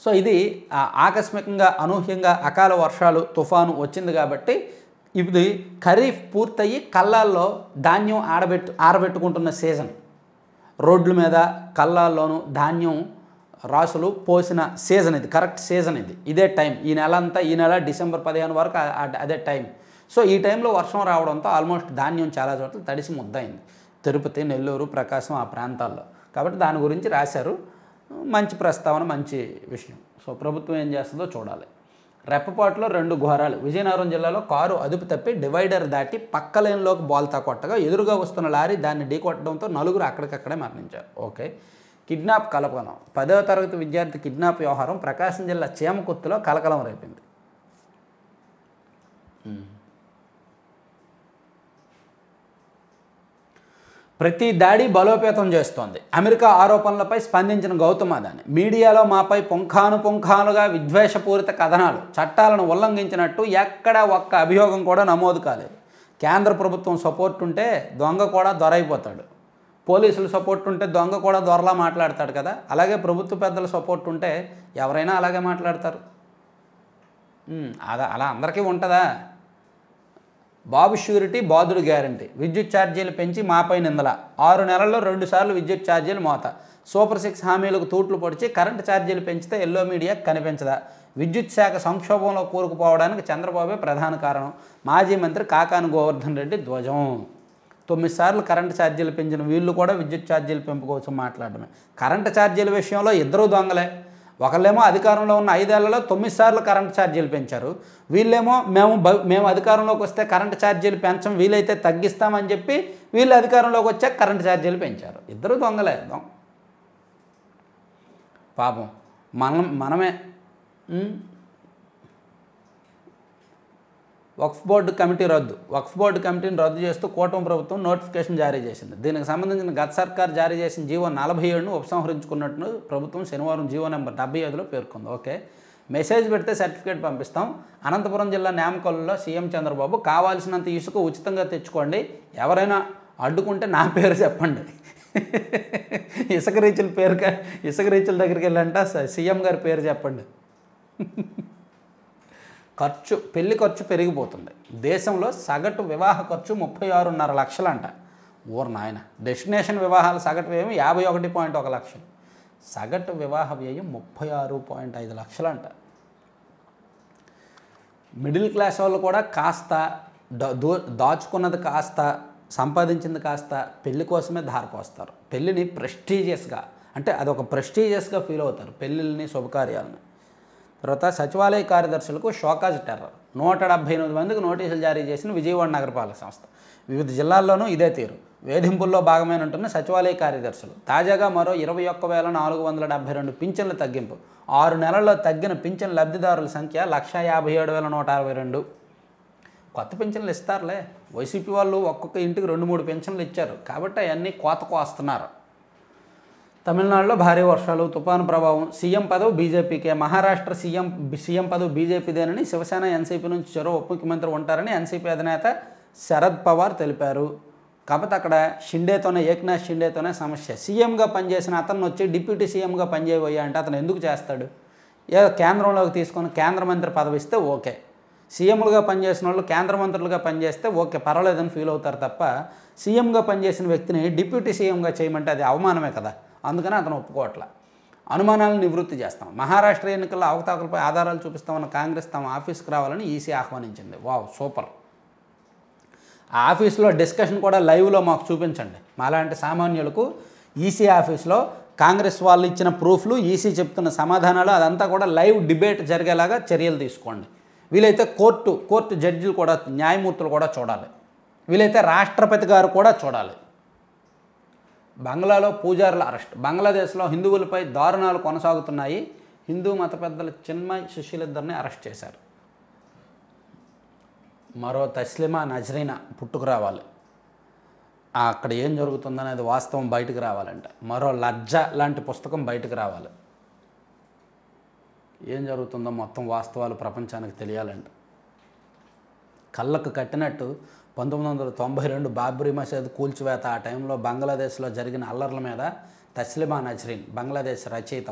S1: సో ఇది ఆకస్మికంగా అనూహ్యంగా అకాల వర్షాలు తుఫాను వచ్చింది కాబట్టి ఇది ఖరీఫ్ పూర్తయి కళ్ళాల్లో ధాన్యం ఆరబెట్టుకుంటున్న సీజన్. రోడ్ల మీద కళ్ళాల్లోనూ ధాన్యం రాసులు పోసిన సీజన్ ఇది, కరెక్ట్ సీజన్ ఇది. ఇదే టైం, ఈ నెల అంతా, ఈ నెల డిసెంబర్ 15 వరకు అదే టైం. సో ఈ టైంలో వర్షం రావడంతో ఆల్మోస్ట్ ధాన్యం చాలా చోట్ల తడిసి ముద్దయింది. తిరుపతి, నెల్లూరు, ప్రకాశం ఆ ప్రాంతాల్లో. కాబట్టి దాని గురించి రాశారు. మంచి ప్రస్తావన, మంచి విషయం. సో ప్రభుత్వం ఏం చేస్తుందో చూడాలి. రెప్పపాటులో 2 ఘోరాలు. విజయనగరం జిల్లాలో కారు అదుపు తప్పి డివైడర్ దాటి పక్క లేన్లోకి బోల్తా కొట్టగా ఎదురుగా వస్తున్న లారీ దాన్ని ఢీకొట్టడంతో 4 అక్కడికక్కడే మరణించారు. ఓకే. కిడ్నాప్ కలకలం. 10వ తరగతి విద్యార్థి కిడ్నాప్ వ్యవహారం ప్రకాశం జిల్లా చీమకుర్తిలో కలకలం రేపింది. ప్రతి దాడి బలోపేతం చేస్తోంది. అమెరికా ఆరోపణలపై స్పందించిన గౌతమ్ అదాని, మీడియాలో మాపై పుంఖానుగా విద్వేషపూరిత కథనాలు, చట్టాలను ఉల్లంఘించినట్టు ఎక్కడా ఒక్క అభియోగం కూడా నమోదు కాలేదు. కేంద్ర ప్రభుత్వం సపోర్ట్ ఉంటే దొంగ కూడా దొరైపోతాడు. పోలీసులు సపోర్ట్ ఉంటే దొంగ కూడా దొరలా మాట్లాడతాడు కదా. అలాగే ప్రభుత్వ పెద్దల సపోర్ట్ ఉంటే ఎవరైనా అలాగే మాట్లాడతారు. అలా అందరికీ ఉంటుందా? బాబు ష్యూరిటీ, బాధుడు గ్యారంటీ. విద్యుత్ ఛార్జీలు పెంచి మాపై నిందల. 6 నెలల్లో 2 సార్లు విద్యుత్ ఛార్జీలు మోత. సూపర్ 6 హామీలకు తూట్లు పొడిచి కరెంటు ఛార్జీలు పెంచితే ఎల్లో మీడియా కనిపించదా? విద్యుత్ శాఖ సంక్షోభంలో కూరుకుపోవడానికి చంద్రబాబే ప్రధాన కారణం. మాజీ మంత్రి కాకాని గోవర్ధన్ రెడ్డి ధ్వజం. 9 సార్లు కరెంటు ఛార్జీలు పెంచిన వీళ్ళు కూడా విద్యుత్ ఛార్జీలు పెంపు కోసం మాట్లాడమే. కరెంటు ఛార్జీల విషయంలో ఇద్దరూ దొంగలే. ఒకళ్ళేమో అధికారంలో ఉన్న 5 ఏళ్లలో 9 సార్లు కరెంటు ఛార్జీలు పెంచారు. వీళ్ళేమో మేము అధికారంలోకి వస్తే కరెంటు ఛార్జీలు పెంచం, వీలైతే తగ్గిస్తామని చెప్పి వీళ్ళు అధికారంలోకి వచ్చాక కరెంటు ఛార్జీలు పెంచారు. ఇద్దరు దొంగలే. పాపం మనమే. వక్ఫ్ బోర్డు కమిటీ రద్దు. వక్ఫ్ బోర్డు కమిటీని రద్దు చేస్తూ కూటమి ప్రభుత్వం నోటిఫికేషన్ జారీ చేసింది. దీనికి సంబంధించిన గత సర్కార్ జారీ చేసిన జీవో 47ను ఉపసంహరించుకున్నట్టు ప్రభుత్వం శనివారం జీవో నెంబర్ 75లో పేర్కొంది. ఓకే. మెసేజ్ పెడితే సర్టిఫికేట్ పంపిస్తాం. అనంతపురం జిల్లా నేమకొల్లులో సీఎం చంద్రబాబు, కావాల్సినంత ఇసుక ఉచితంగా తెచ్చుకోండి, ఎవరైనా అడ్డుకుంటే నా పేరు చెప్పండి. ఇసుక రీచుల దగ్గరికి వెళ్ళంట సీఎం గారి పేరు చెప్పండి. పెళ్లి ఖర్చు పెరిగిపోతుంది. దేశంలో సగటు వివాహ ఖర్చు 36.5 లక్షలంట. ఊరు నాయన. డెస్టినేషన్ వివాహాల సగటు వ్యయం 51.1 లక్షలు. సగటు వివాహ వ్యయం 36.5 లక్షలంట. మిడిల్ క్లాస్ వాళ్ళు కూడా కాస్త దాచుకున్నది కాస్త, సంపాదించింది కాస్త పెళ్లి కోసమే ధారపోస్తారు. పెళ్ళిని ప్రెస్టీజియస్గా, అంటే అదొక ప్రెస్టీజియస్గా ఫీల్ అవుతారు పెళ్ళిళ్ళని, శుభకార్యాలని. తర్వాత సచివాలయ కార్యదర్శులకు షోకాజ్ టెర్రర్. 178 మందికి నోటీసులు జారీ చేసిన విజయవాడ నగరపాలక సంస్థ. వివిధ జిల్లాల్లోనూ ఇదే తీరు. వేధింపుల్లో భాగమైనట్టున్న సచివాలయ కార్యదర్శులు. తాజాగా మరో 21,472 పింఛన్ల తగ్గింపు. 6 నెలల్లో తగ్గిన పింఛన్ లబ్ధిదారుల సంఖ్య 157,162. కొత్త పింఛన్లు ఇస్తారులే. వైసీపీ వాళ్ళు ఒక్కొక్క ఇంటికి 2-3 పింఛన్లు ఇచ్చారు కాబట్టి అవన్నీ కోతకు వస్తున్నారు. తమిళనాడులో భారీ వర్షాలు, తుఫాను ప్రభావం. సీఎం పదవి బీజేపీకే. మహారాష్ట్ర సీఎం పదవి బీజేపీదేనని శివసేన, ఎన్సీపీ నుంచి చెరో ఉప ముఖ్యమంత్రి ఉంటారని ఎన్సీపీ అధినేత శరద్ పవార్ తెలిపారు. కాకపోతే అక్కడ ఏక్నాథ్ షిండేతోనే సమస్య. సీఎంగా పనిచేసిన అతను వచ్చి డిప్యూటీ సీఎంగా పనిచేయబోయా అంటే అతను ఎందుకు చేస్తాడు? ఏదో కేంద్రంలోకి తీసుకొని కేంద్ర మంత్రి పదవి ఇస్తే ఓకే. సీఎంలుగా పనిచేసిన వాళ్ళు కేంద్ర మంత్రులుగా పనిచేస్తే ఓకే పర్వాలేదని ఫీల్ అవుతారు తప్ప సీఎంగా పనిచేసిన వ్యక్తిని డిప్యూటీ సీఎంగా చేయమంటే అది అవమానమే కదా. అందుకని అతను ఒప్పుకోవట్ల. అనుమానాలను నివృత్తి చేస్తాం. మహారాష్ట్ర ఎన్నికల్లో అవకతవకలపై ఆధారాలు చూపిస్తామన్న కాంగ్రెస్ తమ ఆఫీస్కి రావాలని ఈసీ ఆహ్వానించింది. Wow super. ఆ ఆఫీస్లో డిస్కషన్ కూడా లైవ్లో మాకు చూపించండి. మాలాంటి సామాన్యులకు ఈసీ ఆఫీస్లో కాంగ్రెస్ వాళ్ళు ఇచ్చిన ప్రూఫ్లు, ఈసీ చెప్తున్న సమాధానాలు అదంతా కూడా లైవ్ డిబేట్ జరిగేలాగా చర్యలు తీసుకోండి. వీలైతే కోర్టు జడ్జిలు కూడా, న్యాయమూర్తులు కూడా చూడాలి. వీలైతే రాష్ట్రపతి గారు కూడా చూడాలి. బంగ్లాలో పూజారుల అరెస్ట్. బంగ్లాదేశ్లో హిందువులపై దారుణాలు కొనసాగుతున్నాయి. హిందూ మత పెద్దలు చిన్మయ్ సుశీలిద్దరిని అరెస్ట్ చేశారు. మరో తస్లిమా నజరీనా పుట్టుకు రావాలి. అక్కడ ఏం జరుగుతుందనేది వాస్తవం బయటకు రావాలంటే మరో లజ్జ లాంటి పుస్తకం బయటకు రావాలి. ఏం జరుగుతుందో మొత్తం వాస్తవాలు ప్రపంచానికి తెలియాలంటే కళ్ళకు కట్టినట్టు 1992 బాబ్రీ మసీద్ కూల్చివేత ఆ టైంలో బంగ్లాదేశ్లో జరిగిన అల్లర్ల మీద తస్లిమా నజరీన్ బంగ్లాదేశ్ రచయిత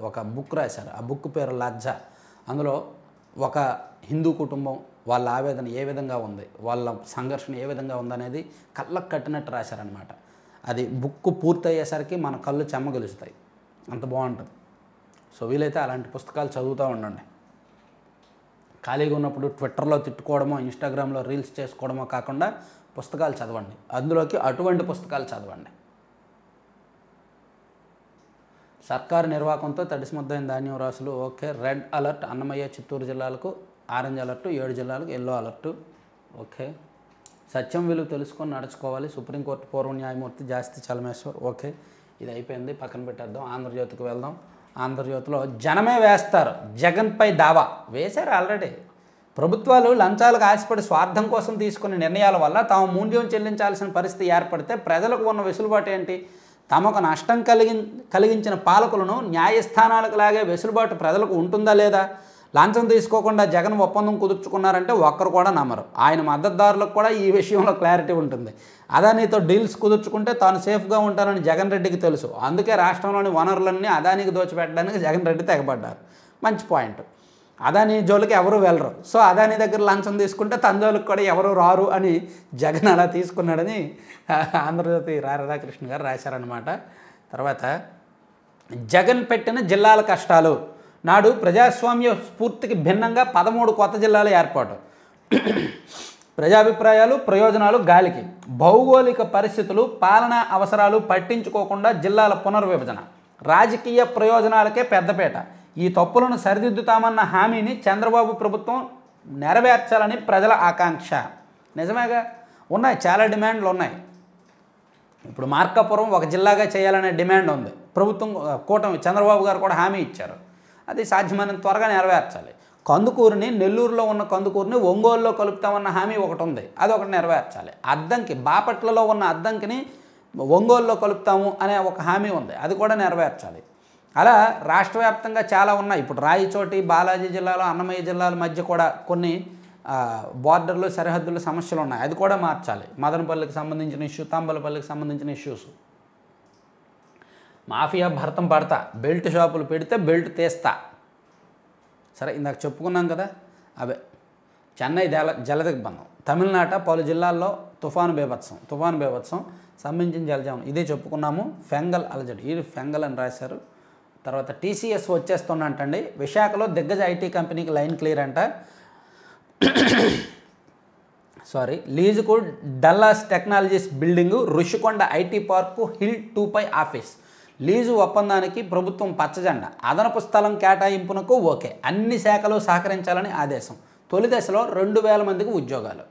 S1: ఒక బుక్ రాశారు. ఆ బుక్ పేరు లజ్జ. అందులో ఒక హిందూ కుటుంబం వాళ్ళ ఆవేదన ఏ విధంగా ఉంది, వాళ్ళ సంఘర్షణ ఏ విధంగా ఉందనేది కళ్ళకు కట్టినట్టు రాశారనమాట. అది బుక్ పూర్తయ్యేసరికి మన కళ్ళు చెమ్మగలుస్తాయి, అంత బాగుంటుంది. సో వీలైతే అలాంటి పుస్తకాలు చదువుతూ ఉండండి. ఖాళీగా ఉన్నప్పుడు ట్విట్టర్లో తిట్టుకోవడమో, ఇన్స్టాగ్రామ్లో రీల్స్ చేసుకోవడమో కాకుండా పుస్తకాలు చదవండి. అందులోకి అటువంటి పుస్తకాలు చదవండి. సర్కారు నిర్వాహకంతో తడిసిముద్దైన ధాన్యం రాసులు. Okay. Red alert Annamayya, Chittoor జిల్లాలకు, ఆరెంజ్ అలర్టు 7 జిల్లాలకు, ఎల్లో అలర్టు. ఓకే. సత్యం విలువ తెలుసుకొని నడుచుకోవాలి. సుప్రీంకోర్టు పూర్వ న్యాయమూర్తి జాస్తి చలమేశ్వర్. ఓకే, ఇది అయిపోయింది, పక్కన పెట్టేద్దాం. ఆంధ్రజ్యోతికి వెళ్దాం. ఆంధ్రజ్యోతిలో జనమే వేస్తారు జగన్పై దావా. వేశారు ఆల్రెడీ. ప్రభుత్వాలు లంచాలకు ఆశపడి స్వార్థం కోసం తీసుకునే నిర్ణయాల వల్ల తాము మూల్యం చెల్లించాల్సిన పరిస్థితి ఏర్పడితే ప్రజలకు ఉన్న వెసులుబాటు ఏంటి? తమకు నష్టం కలిగించిన పాలకులను న్యాయస్థానాలకు లాగే వెసులుబాటు ప్రజలకు ఉంటుందా లేదా? లంచం తీసుకోకుండా జగన్ ఒప్పందం కుదుర్చుకున్నారంటే ఒక్కరు కూడా నమ్మరు. ఆయన మద్దతుదారులకు కూడా ఈ విషయంలో క్లారిటీ ఉంటుంది. అదానీతో డీల్స్ కుదుర్చుకుంటే తాను సేఫ్గా ఉంటానని జగన్ రెడ్డికి తెలుసు. అందుకే రాష్ట్రంలోని వనరులన్నీ అదానికి దోచిపెట్టడానికి జగన్ రెడ్డి తెగబడ్డారు. మంచి పాయింట్. అదానీ జోలికి ఎవరు వెళ్ళరు. సో అదానీ దగ్గర లంచం తీసుకుంటే తన జోలికి కూడా ఎవరు రారు అని జగన్ అలా తీసుకున్నాడని ఆంధ్రజ్యోతి రాధాకృష్ణ గారు రాశారనమాట. తర్వాత జగన్ పెట్టిన జిల్లాల కష్టాలు. నాడు ప్రజాస్వామ్య స్ఫూర్తికి భిన్నంగా 13 కొత్త జిల్లాల ఏర్పాటు. ప్రజాభిప్రాయాలు, ప్రయోజనాలు గాలికి. భౌగోళిక పరిస్థితులు, పాలనా అవసరాలు పట్టించుకోకుండా జిల్లాల పునర్విభజన. రాజకీయ ప్రయోజనాలకే పెద్దపీట. ఈ తప్పులను సరిదిద్దుతామన్న హామీని చంద్రబాబు ప్రభుత్వం నెరవేర్చాలని ప్రజల ఆకాంక్ష. నిజమేగా, ఉన్నాయి, చాలా డిమాండ్లు ఉన్నాయి. ఇప్పుడు మార్కాపురం ఒక జిల్లాగా చేయాలనే డిమాండ్ ఉంది. ప్రభుత్వం, కూటమి, చంద్రబాబు గారు కూడా హామీ ఇచ్చారు. అది సాధ్యమైనంత త్వరగా నెరవేర్చాలి. కందుకూరుని, నెల్లూరులో ఉన్న కందుకూరుని ఒంగోలులో కలుపుతామన్న హామీ ఒకటి ఉంది, అది ఒకటి నెరవేర్చాలి. అద్దంకి, బాపట్లలో ఉన్న అద్దంకిని ఒంగోలులో కలుపుతాము అనే ఒక హామీ ఉంది, అది కూడా నెరవేర్చాలి. అలా రాష్ట్ర వ్యాప్తంగా చాలా ఉన్నాయి. ఇప్పుడు రాయచోటి, బాలాజీ జిల్లాలో, అన్నమయ్య జిల్లాల మధ్య కూడా కొన్ని బార్డర్లు, సరిహద్దుల సమస్యలు ఉన్నాయి, అది కూడా మార్చాలి. మదనపల్లికి సంబంధించిన ఇష్యూ, తంబలపల్లికి సంబంధించిన ఇష్యూస్. మాఫియా భర్తం పడతా, బెల్ట్ షాపులు పెడితే బెల్ట్ తీస్తా. సరే, ఇందాక చెప్పుకున్నాం కదా అవే. చెన్నై జలదిగ్బంధం. తమిళనాట పలు జిల్లాల్లో తుఫాను బీభత్సం సంబంధించిన జలజీవనం ఇదే చెప్పుకున్నాము. ఫెంగల్ అలజడి, ఇది ఫెంగల్ అని రాశారు. తర్వాత టీసీఎస్ వచ్చేస్తుందంటండి. విశాఖలో దిగ్గజ ఐటీ కంపెనీకి లైన్ క్లియర్ అంట. లీజుకు Dallas Technologies building, Rushikonda IT park, hill 2పై ఆఫీస్. లీజు ఒప్పందానికి ప్రభుత్వం పచ్చజెండా. అదనపు స్థలం కేటాయింపునకు ఓకే. అన్ని శాఖలు సహకరించాలని ఆదేశం. తొలి దశలో 2000 మందికి ఉద్యోగాలు.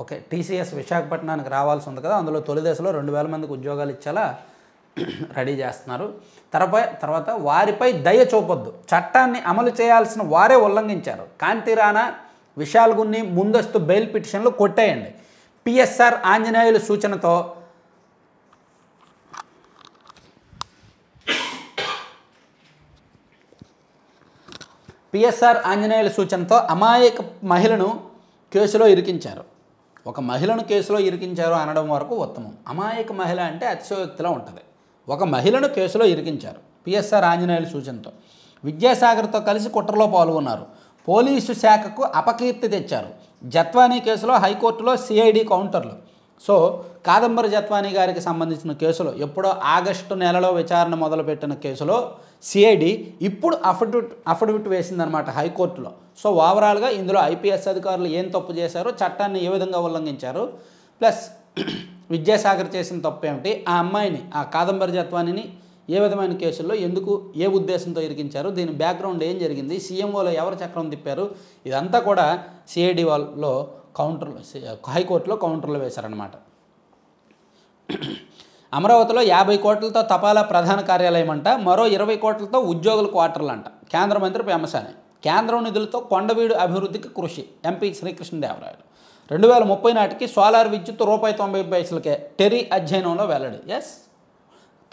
S1: ఓకే, టీసీఎస్ విశాఖపట్నానికి రావాల్సి ఉంది కదా, అందులో తొలి దశలో 2000 మందికి ఉద్యోగాలు ఇచ్చేలా రెడీ చేస్తున్నారు. తర్వాత వారిపై దయ చూపొద్దు, చట్టాన్ని అమలు చేయాల్సిన వారే ఉల్లంఘించారు. కాంతిరాణా, విశాల్ గున్ని ముందస్తు బెయిల్ పిటిషన్లు కొట్టేయండి. పిఎస్ఆర్ ఆంజనేయుల సూచనతో అమాయక మహిళను కేసులో ఇరికించారు. ఒక మహిళను కేసులో ఇరికించారు అనడం వరకు ఉత్తమం. అమాయక మహిళ అంటే అతిశయోక్తిలో ఉంటుంది. ఒక మహిళను కేసులో ఇరికించారు పిఎస్ఆర్ ఆంజనేయుల సూచనతో. విద్యాసాగర్తో కలిసి కుట్రలో పాల్గొన్నారు. పోలీసు శాఖకు అపకీర్తి తెచ్చారు. జత్వానీ కేసులో హైకోర్టులో సిఐడి కౌంటర్లు. సో కాదంబరి జత్వానీ గారికి సంబంధించిన కేసులో ఎప్పుడో ఆగస్టు నెలలో విచారణ మొదలుపెట్టిన కేసులో సిఐడి ఇప్పుడు అఫిడవిట్ వేసిందనమాట హైకోర్టులో. సో ఓవరాల్గా ఇందులో ఐపీఎస్ అధికారులు ఏం తప్పు చేశారో, చట్టాన్ని ఏ విధంగా ఉల్లంఘించారు, ప్లస్ విద్యాసాగర్ చేసిన తప్పు ఏమిటి, ఆ అమ్మాయిని, ఆ కాదంబరి జత్వానీని ఏ విధమైన కేసుల్లో ఎందుకు, ఏ ఉద్దేశంతో ఇరికించారు, దీని బ్యాక్గ్రౌండ్ ఏం జరిగింది, సీఎంఓలో ఎవరు చక్రం తిప్పారు, ఇదంతా కూడా సిఐడి వాళ్ళలో కౌంటర్లు, హైకోర్టులో కౌంటర్లు వేశారనమాట. అమరావతిలో 50 కోట్లతో తపాలా ప్రధాన కార్యాలయం అంట, మరో 20 కోట్లతో ఉద్యోగుల క్వార్టర్లు అంట. కేంద్ర మంత్రి పెమ్మసాని. కేంద్రం నిధులతో కొండవీడు అభివృద్ధికి కృషి. ఎంపీ శ్రీకృష్ణదేవరాయలు. 2030 నాటికి సోలార్ విద్యుత్ ₹90 టెర్రీ అధ్యయనంలో వెల్లడి. ఎస్,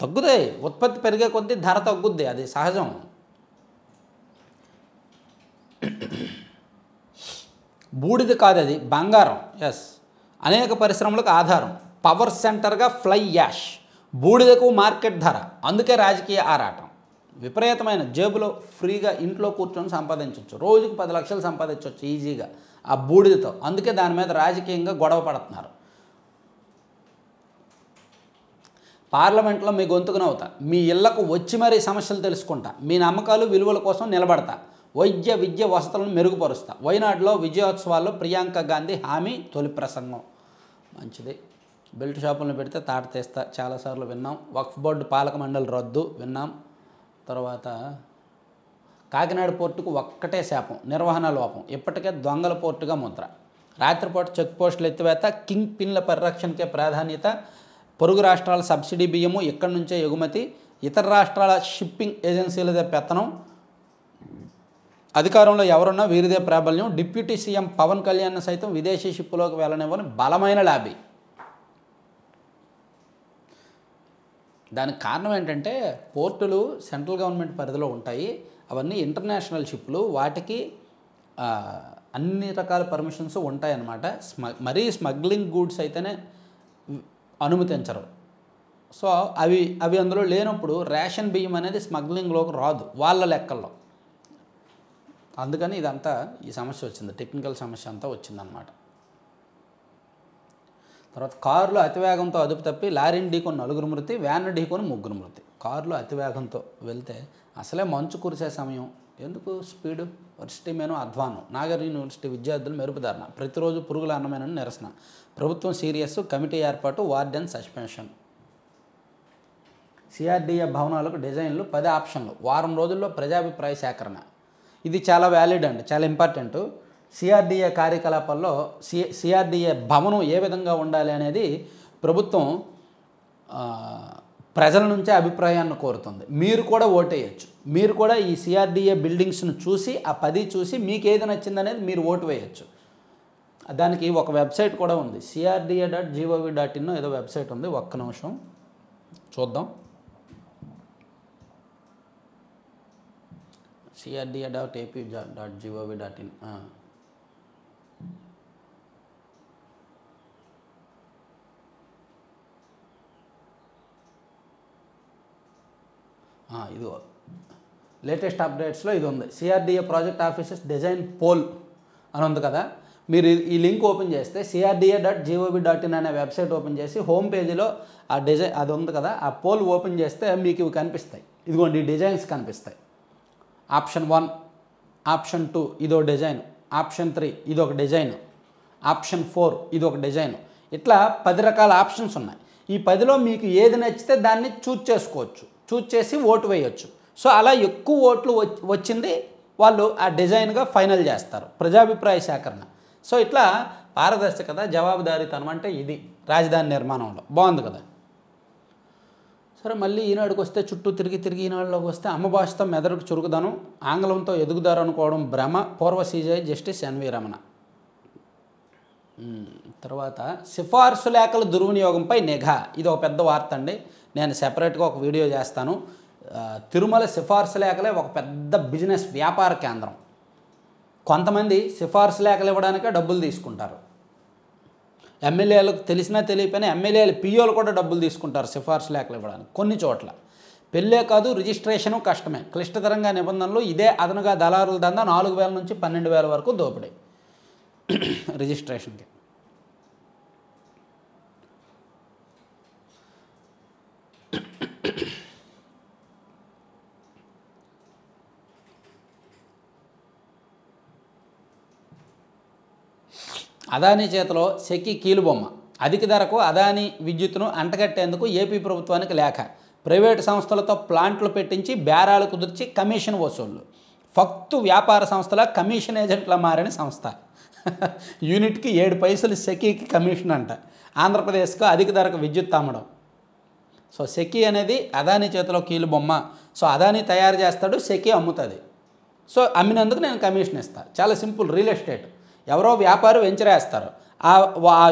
S1: తగ్గుతాయి, ఉత్పత్తి పెరిగే కొద్దీ ధర తగ్గుద్ది, అది సహజం. బూడిద కాదు, అది బంగారం. ఎస్, అనేక పరిశ్రమలకు ఆధారం. పవర్ సెంటర్గా ఫ్లై యాష్. బూడిదకు మార్కెట్ ధర, అందుకే రాజకీయ ఆరాటం. విపరీతమైన, జేబులో ఫ్రీగా ఇంట్లో కూర్చొని సంపాదించవచ్చు, రోజుకి 10 లక్షలు సంపాదించవచ్చు ఈజీగా ఆ బూడిదతో. అందుకే దాని మీద రాజకీయంగా గొడవ పడుతున్నారు. పార్లమెంట్లో మీ గొంతుకునవుతా, మీ ఇళ్లకు వచ్చి మరీ సమస్యలు తెలుసుకుంటా, మీ నమ్మకాలు విలువల కోసం నిలబడతా, వైద్య విద్య వసతులను మెరుగుపరుస్తా. వైనాడులో విజయోత్సవాల్లో ప్రియాంక గాంధీ హామీ, తొలి ప్రసంగం. మంచిది. బెల్ట్ షాపులను పెడితే తాట తీస్తా, చాలాసార్లు విన్నాం. వక్ఫ్ బోర్డు పాలక మండలి రద్దు విన్నాం. తర్వాత కాకినాడ పోర్టుకు ఒక్కటే శాపం, నిర్వహణ లోపం, ఇప్పటికే దొంగల పోర్టుగా ముద్ర. రాత్రిపూట చెక్ పోస్టుల ఎత్తివేత, కింగ్ పిన్ల పరిరక్షణకే ప్రాధాన్యత. పొరుగు రాష్ట్రాల సబ్సిడీ బియ్యము ఇక్కడి నుంచే ఎగుమతి. ఇతర రాష్ట్రాల షిప్పింగ్ ఏజెన్సీలదే పెత్తనం. అధికారంలో ఎవరున్నా వీరిదే ప్రాబల్యం. డిప్యూటీ సీఎం పవన్ కళ్యాణ్ సైతం విదేశీ షిప్పులోకి వెళ్ళనివ్వని బలమైన లాబీ. దానికి కారణం ఏంటంటే, పోర్టులు సెంట్రల్ గవర్నమెంట్ పరిధిలో ఉంటాయి, అవన్నీ ఇంటర్నేషనల్ షిప్లు, వాటికి అన్ని రకాల పర్మిషన్స్ ఉంటాయన్నమాట. మరీ స్మగ్లింగ్ గూడ్స్ అయితేనే అనుమతించరు. సో అవి అందులో లేనప్పుడు రేషన్ బియ్యం అనేది స్మగ్లింగ్లోకి రాదు వాళ్ళ లెక్కల్లో. అందుకని ఇదంతా ఈ సమస్య వచ్చింది, టెక్నికల్ సమస్య అంతా వచ్చిందనమాట. తర్వాత కారులో అతివేగంతో అదుపు తప్పి లారీని ఢీకొని 4 మృతి, వ్యాన్ ఢీకొని 3 మృతి. కారులో అతివేగంతో వెళ్తే అసలే మంచు కురిసే సమయం, ఎందుకు స్పీడు? వర్సిటీ మేను అధ్వానం. నాగర్ యూనివర్సిటీ విద్యార్థులు మెరుపుదారణ. ప్రతిరోజు పురుగుల అన్నమేనని నిరసన. ప్రభుత్వం సీరియస్, కమిటీ ఏర్పాటు, వార్డెన్ సస్పెన్షన్. సిఆర్డీఏ భవనాలకు డిజైన్లు 10 ఆప్షన్లు, వారం రోజుల్లో ప్రజాభిప్రాయ సేకరణ. ఇది చాలా వ్యాలిడ్ అండి, చాలా ఇంపార్టెంట్. సిఆర్డీఏ కార్యకలాపాల్లో సిఆర్డీఏ భవనం ఏ విధంగా ఉండాలి అనేది ప్రభుత్వం ప్రజల నుంచే అభిప్రాయాన్ని కోరుతుంది. మీరు కూడా ఓటేయచ్చు. మీరు కూడా ఈ సిఆర్డీఏ బిల్డింగ్స్ను చూసి, ఆ 10 చూసి మీకు ఏది నచ్చిందనేది మీరు ఓటు వేయచ్చు. దానికి ఒక వెబ్సైట్ కూడా ఉంది, crda.gov.in ఏదో వెబ్సైట్ ఉంది. ఒక్క నిమిషం చూద్దాం. crda.ap.gov.in. ఇదిగో లేటెస్ట్ అప్డేట్స్లో ఇది ఉంది. CRDA project offices design poll అని ఉంది కదా, మీరు ఈ లింక్ ఓపెన్ చేస్తే crda.gov.in అనే వెబ్సైట్ ఓపెన్ చేసి హోమ్ పేజీలో ఆ డిజైన్ అది ఉంది కదా, ఆ పోల్ ఓపెన్ చేస్తే మీకు ఇవి కనిపిస్తాయి. ఇదిగోండి ఈ డిజైన్స్ కనిపిస్తాయి. ఆప్షన్ 1, ఆప్షన్ 2 ఇదో డిజైన్, ఆప్షన్ 3 ఇదొక డిజైన్, ఆప్షన్ 4 ఇదొక డిజైన్. ఇట్లా 10 రకాల ఆప్షన్స్ ఉన్నాయి. ఈ 10లో మీకు ఏది నచ్చితే దాన్ని చూజ్ చేసుకోవచ్చు, చూజ్ చేసి ఓటు వేయచ్చు. సో అలా ఎక్కువ ఓట్లు వచ్చింది వాళ్ళు ఆ డిజైన్గా ఫైనల్ చేస్తారు, ప్రజాభిప్రాయ సేకరణ. సో ఇట్లా పారదర్శకత, జవాబుదారీతనం అంటే ఇది రాజధాని నిర్మాణంలో. బాగుంది కదా. సరే, మళ్ళీ ఈనాడుకు వస్తే చుట్టూ తిరిగి ఈనాడులోకి వస్తే అమ్మ భాషతో మెదడుకు చురుకుదనం, ఆంగ్లంతో ఎదుగుదారు అనుకోవడం భ్రమ, పూర్వ సీజీఐ జస్టిస్ ఎన్వి రమణ. తర్వాత సిఫార్సు లేఖల దుర్వినియోగంపై నిఘా. ఇది ఒక పెద్ద వార్త అండి, నేను సెపరేట్గా ఒక వీడియో చేస్తాను. తిరుమల సిఫార్సు లేఖలే ఒక పెద్ద బిజినెస్, వ్యాపార కేంద్రం. కొంతమంది సిఫార్సు లేఖలు ఇవ్వడానికే డబ్బులు తీసుకుంటారు. ఎమ్మెల్యేలకు తెలిసినా తెలియకపోయినా ఎమ్మెల్యేలు పిఓలు కూడా డబ్బులు తీసుకుంటారు సిఫార్సు లేఖలు ఇవ్వడానికి కొన్ని చోట్ల. పెళ్ళే కాదు రిజిస్ట్రేషను కష్టమే. క్లిష్టతరంగా నిబంధనలు, ఇదే అదనుగా దళారుల దందా 4,000 నుంచి 12,000 వరకు దోపిడీ రిజిస్ట్రేషన్కి. అదానీ చేతిలో సెకీ కీలుబొమ్మ. అధిక ధరకు అదానీ విద్యుత్తును అంటగట్టేందుకు ఏపీ ప్రభుత్వానికి లేఖ. ప్రైవేటు సంస్థలతో ప్లాంట్లు పెట్టించి బేరాలు కుదిర్చి కమిషన్ వసూళ్లు. ఫక్తు వ్యాపార సంస్థల కమిషన్ ఏజెంట్ల మారిన సంస్థ. యూనిట్కి 7 పైసలు సెకీకి కమిషన్ అంట. ఆంధ్రప్రదేశ్కు అధిక ధరకు విద్యుత్ అమ్మడం. సో సెకీ అనేది అదానీ చేతిలో కీలుబొమ్మ. సో అదానీ తయారు చేస్తాడు, సెకీ అమ్ముతుంది. సో అమ్మినందుకు నేను కమిషన్ ఇస్తాను. చాలా సింపుల్. రియల్ ఎస్టేట్ ఎవరో వ్యాపారి వెంచర్ వేస్తారు. ఆ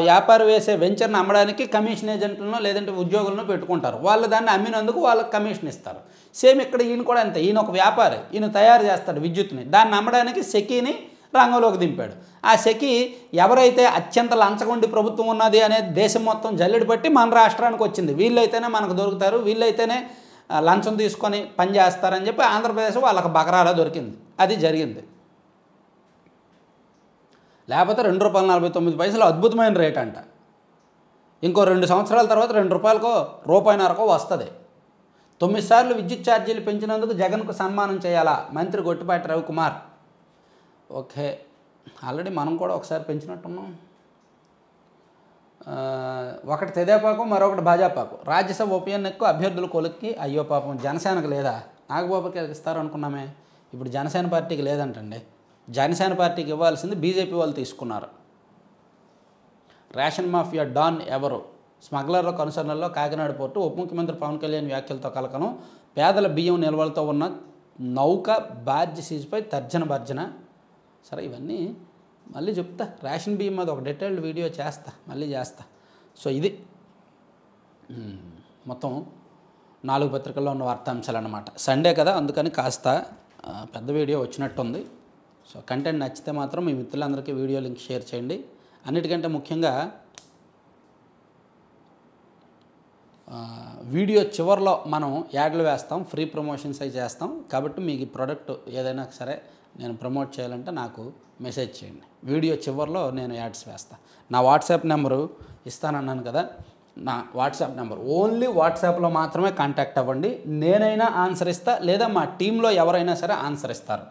S1: వ్యాపారం వేసే వెంచర్ని అమ్మడానికి కమిషన్ ఏజెంట్లను లేదంటే ఉద్యోగులను పెట్టుకుంటారు. వాళ్ళు దాన్ని అమ్మినందుకు వాళ్ళకి కమిషన్ ఇస్తారు. సేమ్ ఇక్కడ ఈయన కూడా అంతే. ఈయన ఒక వ్యాపారి, ఈయన తయారు చేస్తాడు విద్యుత్ని. దాన్ని అమ్మడానికి సెకీని రంగంలోకి దింపాడు. ఆ సెకీ ఎవరైతే అత్యంత లంచగొండి ప్రభుత్వం ఉన్నది అనేది దేశం మొత్తం జల్లెడ పట్టి మన రాష్ట్రానికి వచ్చింది. వీళ్ళైతేనే మనకు దొరుకుతారు, వీళ్ళైతేనే లంచం తీసుకొని పని చేస్తారని చెప్పి ఆంధ్రప్రదేశ్ వాళ్ళకి బకరాలా దొరికింది. అది జరిగింది. లేకపోతే ₹2.49 అద్భుతమైన రేట్ అంట. ఇంకో 2 సంవత్సరాల తర్వాత ₹2కో ₹1.5కో వస్తుంది. 9 సార్లు విద్యుత్ ఛార్జీలు పెంచినందుకు జగన్కు సన్మానం చేయాలా? మంత్రి గొట్టిపాటి రవికుమార్. ఓకే, ఆల్రెడీ మనం కూడా ఒకసారి పెంచినట్టున్నాం. ఒకటి తెదేపాకు, మరొకటి భాజపాకు. రాజ్యసభ ఉప ఎన్నికకు అభ్యర్థుల కొలిక్కి. అయ్యో పాపం, జనసేనకు లేదా? నాగబాబుకి ఇస్తారు అనుకున్నామే. ఇప్పుడు జనసేన పార్టీకి లేదంటండి. జనసేన పార్టీకి ఇవ్వాల్సింది బీజేపీ వాళ్ళు తీసుకున్నారు. రేషన్ మాఫియా డాన్ ఎవరు? స్మగ్లర్ల కనుసరణలో కాకినాడ పోర్టు. ఉప ముఖ్యమంత్రి పవన్ కళ్యాణ్ వ్యాఖ్యలతో కలకలం. పేదల బియ్యం నిల్వలతో ఉన్న నౌక బార్జీ సీజుపై తర్జన భర్జన. సరే, ఇవన్నీ మళ్ళీ చెప్తా. రేషన్ బియ్యం మీద ఒక డీటెయిల్డ్ వీడియో చేస్తా, మళ్ళీ చేస్తా. సో ఇది మొత్తం 4 పత్రికల్లో ఉన్న వార్తాంశాలు అన్నమాట. సండే కదా, అందుకని కాస్త పెద్ద వీడియో వచ్చినట్టుంది. సో కంటెంట్ నచ్చితే మాత్రం మీ మిత్రులందరికీ వీడియో లింక్ షేర్ చేయండి. అన్నిటికంటే ముఖ్యంగా వీడియో చివరిలో మనం యాడ్లు వేస్తాం, ఫ్రీ ప్రమోషన్స్ అవి చేస్తాం. కాబట్టి మీకు ఈ ప్రోడక్ట్ ఏదైనా సరే నేను ప్రమోట్ చేయాలంటే నాకు మెసేజ్ చేయండి. వీడియో చివరిలో నేను యాడ్స్ వేస్తాను. నా వాట్సాప్ నెంబరు ఇస్తానన్నాను కదా, నా వాట్సాప్ నెంబర్. ఓన్లీ వాట్సాప్లో మాత్రమే కాంటాక్ట్ అవ్వండి. నేనైనా ఆన్సర్ ఇస్తా, లేదా మా టీంలో ఎవరైనా సరే ఆన్సర్ ఇస్తారు.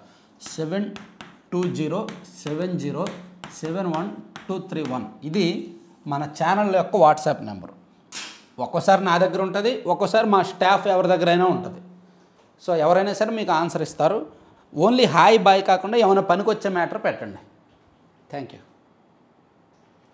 S1: 7207071231 ఇది మన ఛానల్ యొక్క వాట్సాప్ నెంబరు. ఒక్కోసారి నా దగ్గర ఉంటుంది, ఒక్కోసారి మా స్టాఫ్ ఎవరి దగ్గరైనా ఉంటుంది. సో ఎవరైనా సరే మీకు ఆన్సర్ ఇస్తారు. ఓన్లీ హాయ్ బాయ్ కాకుండా ఏమైనా పనికొచ్చే మ్యాటర్ పెట్టండి. Thank you.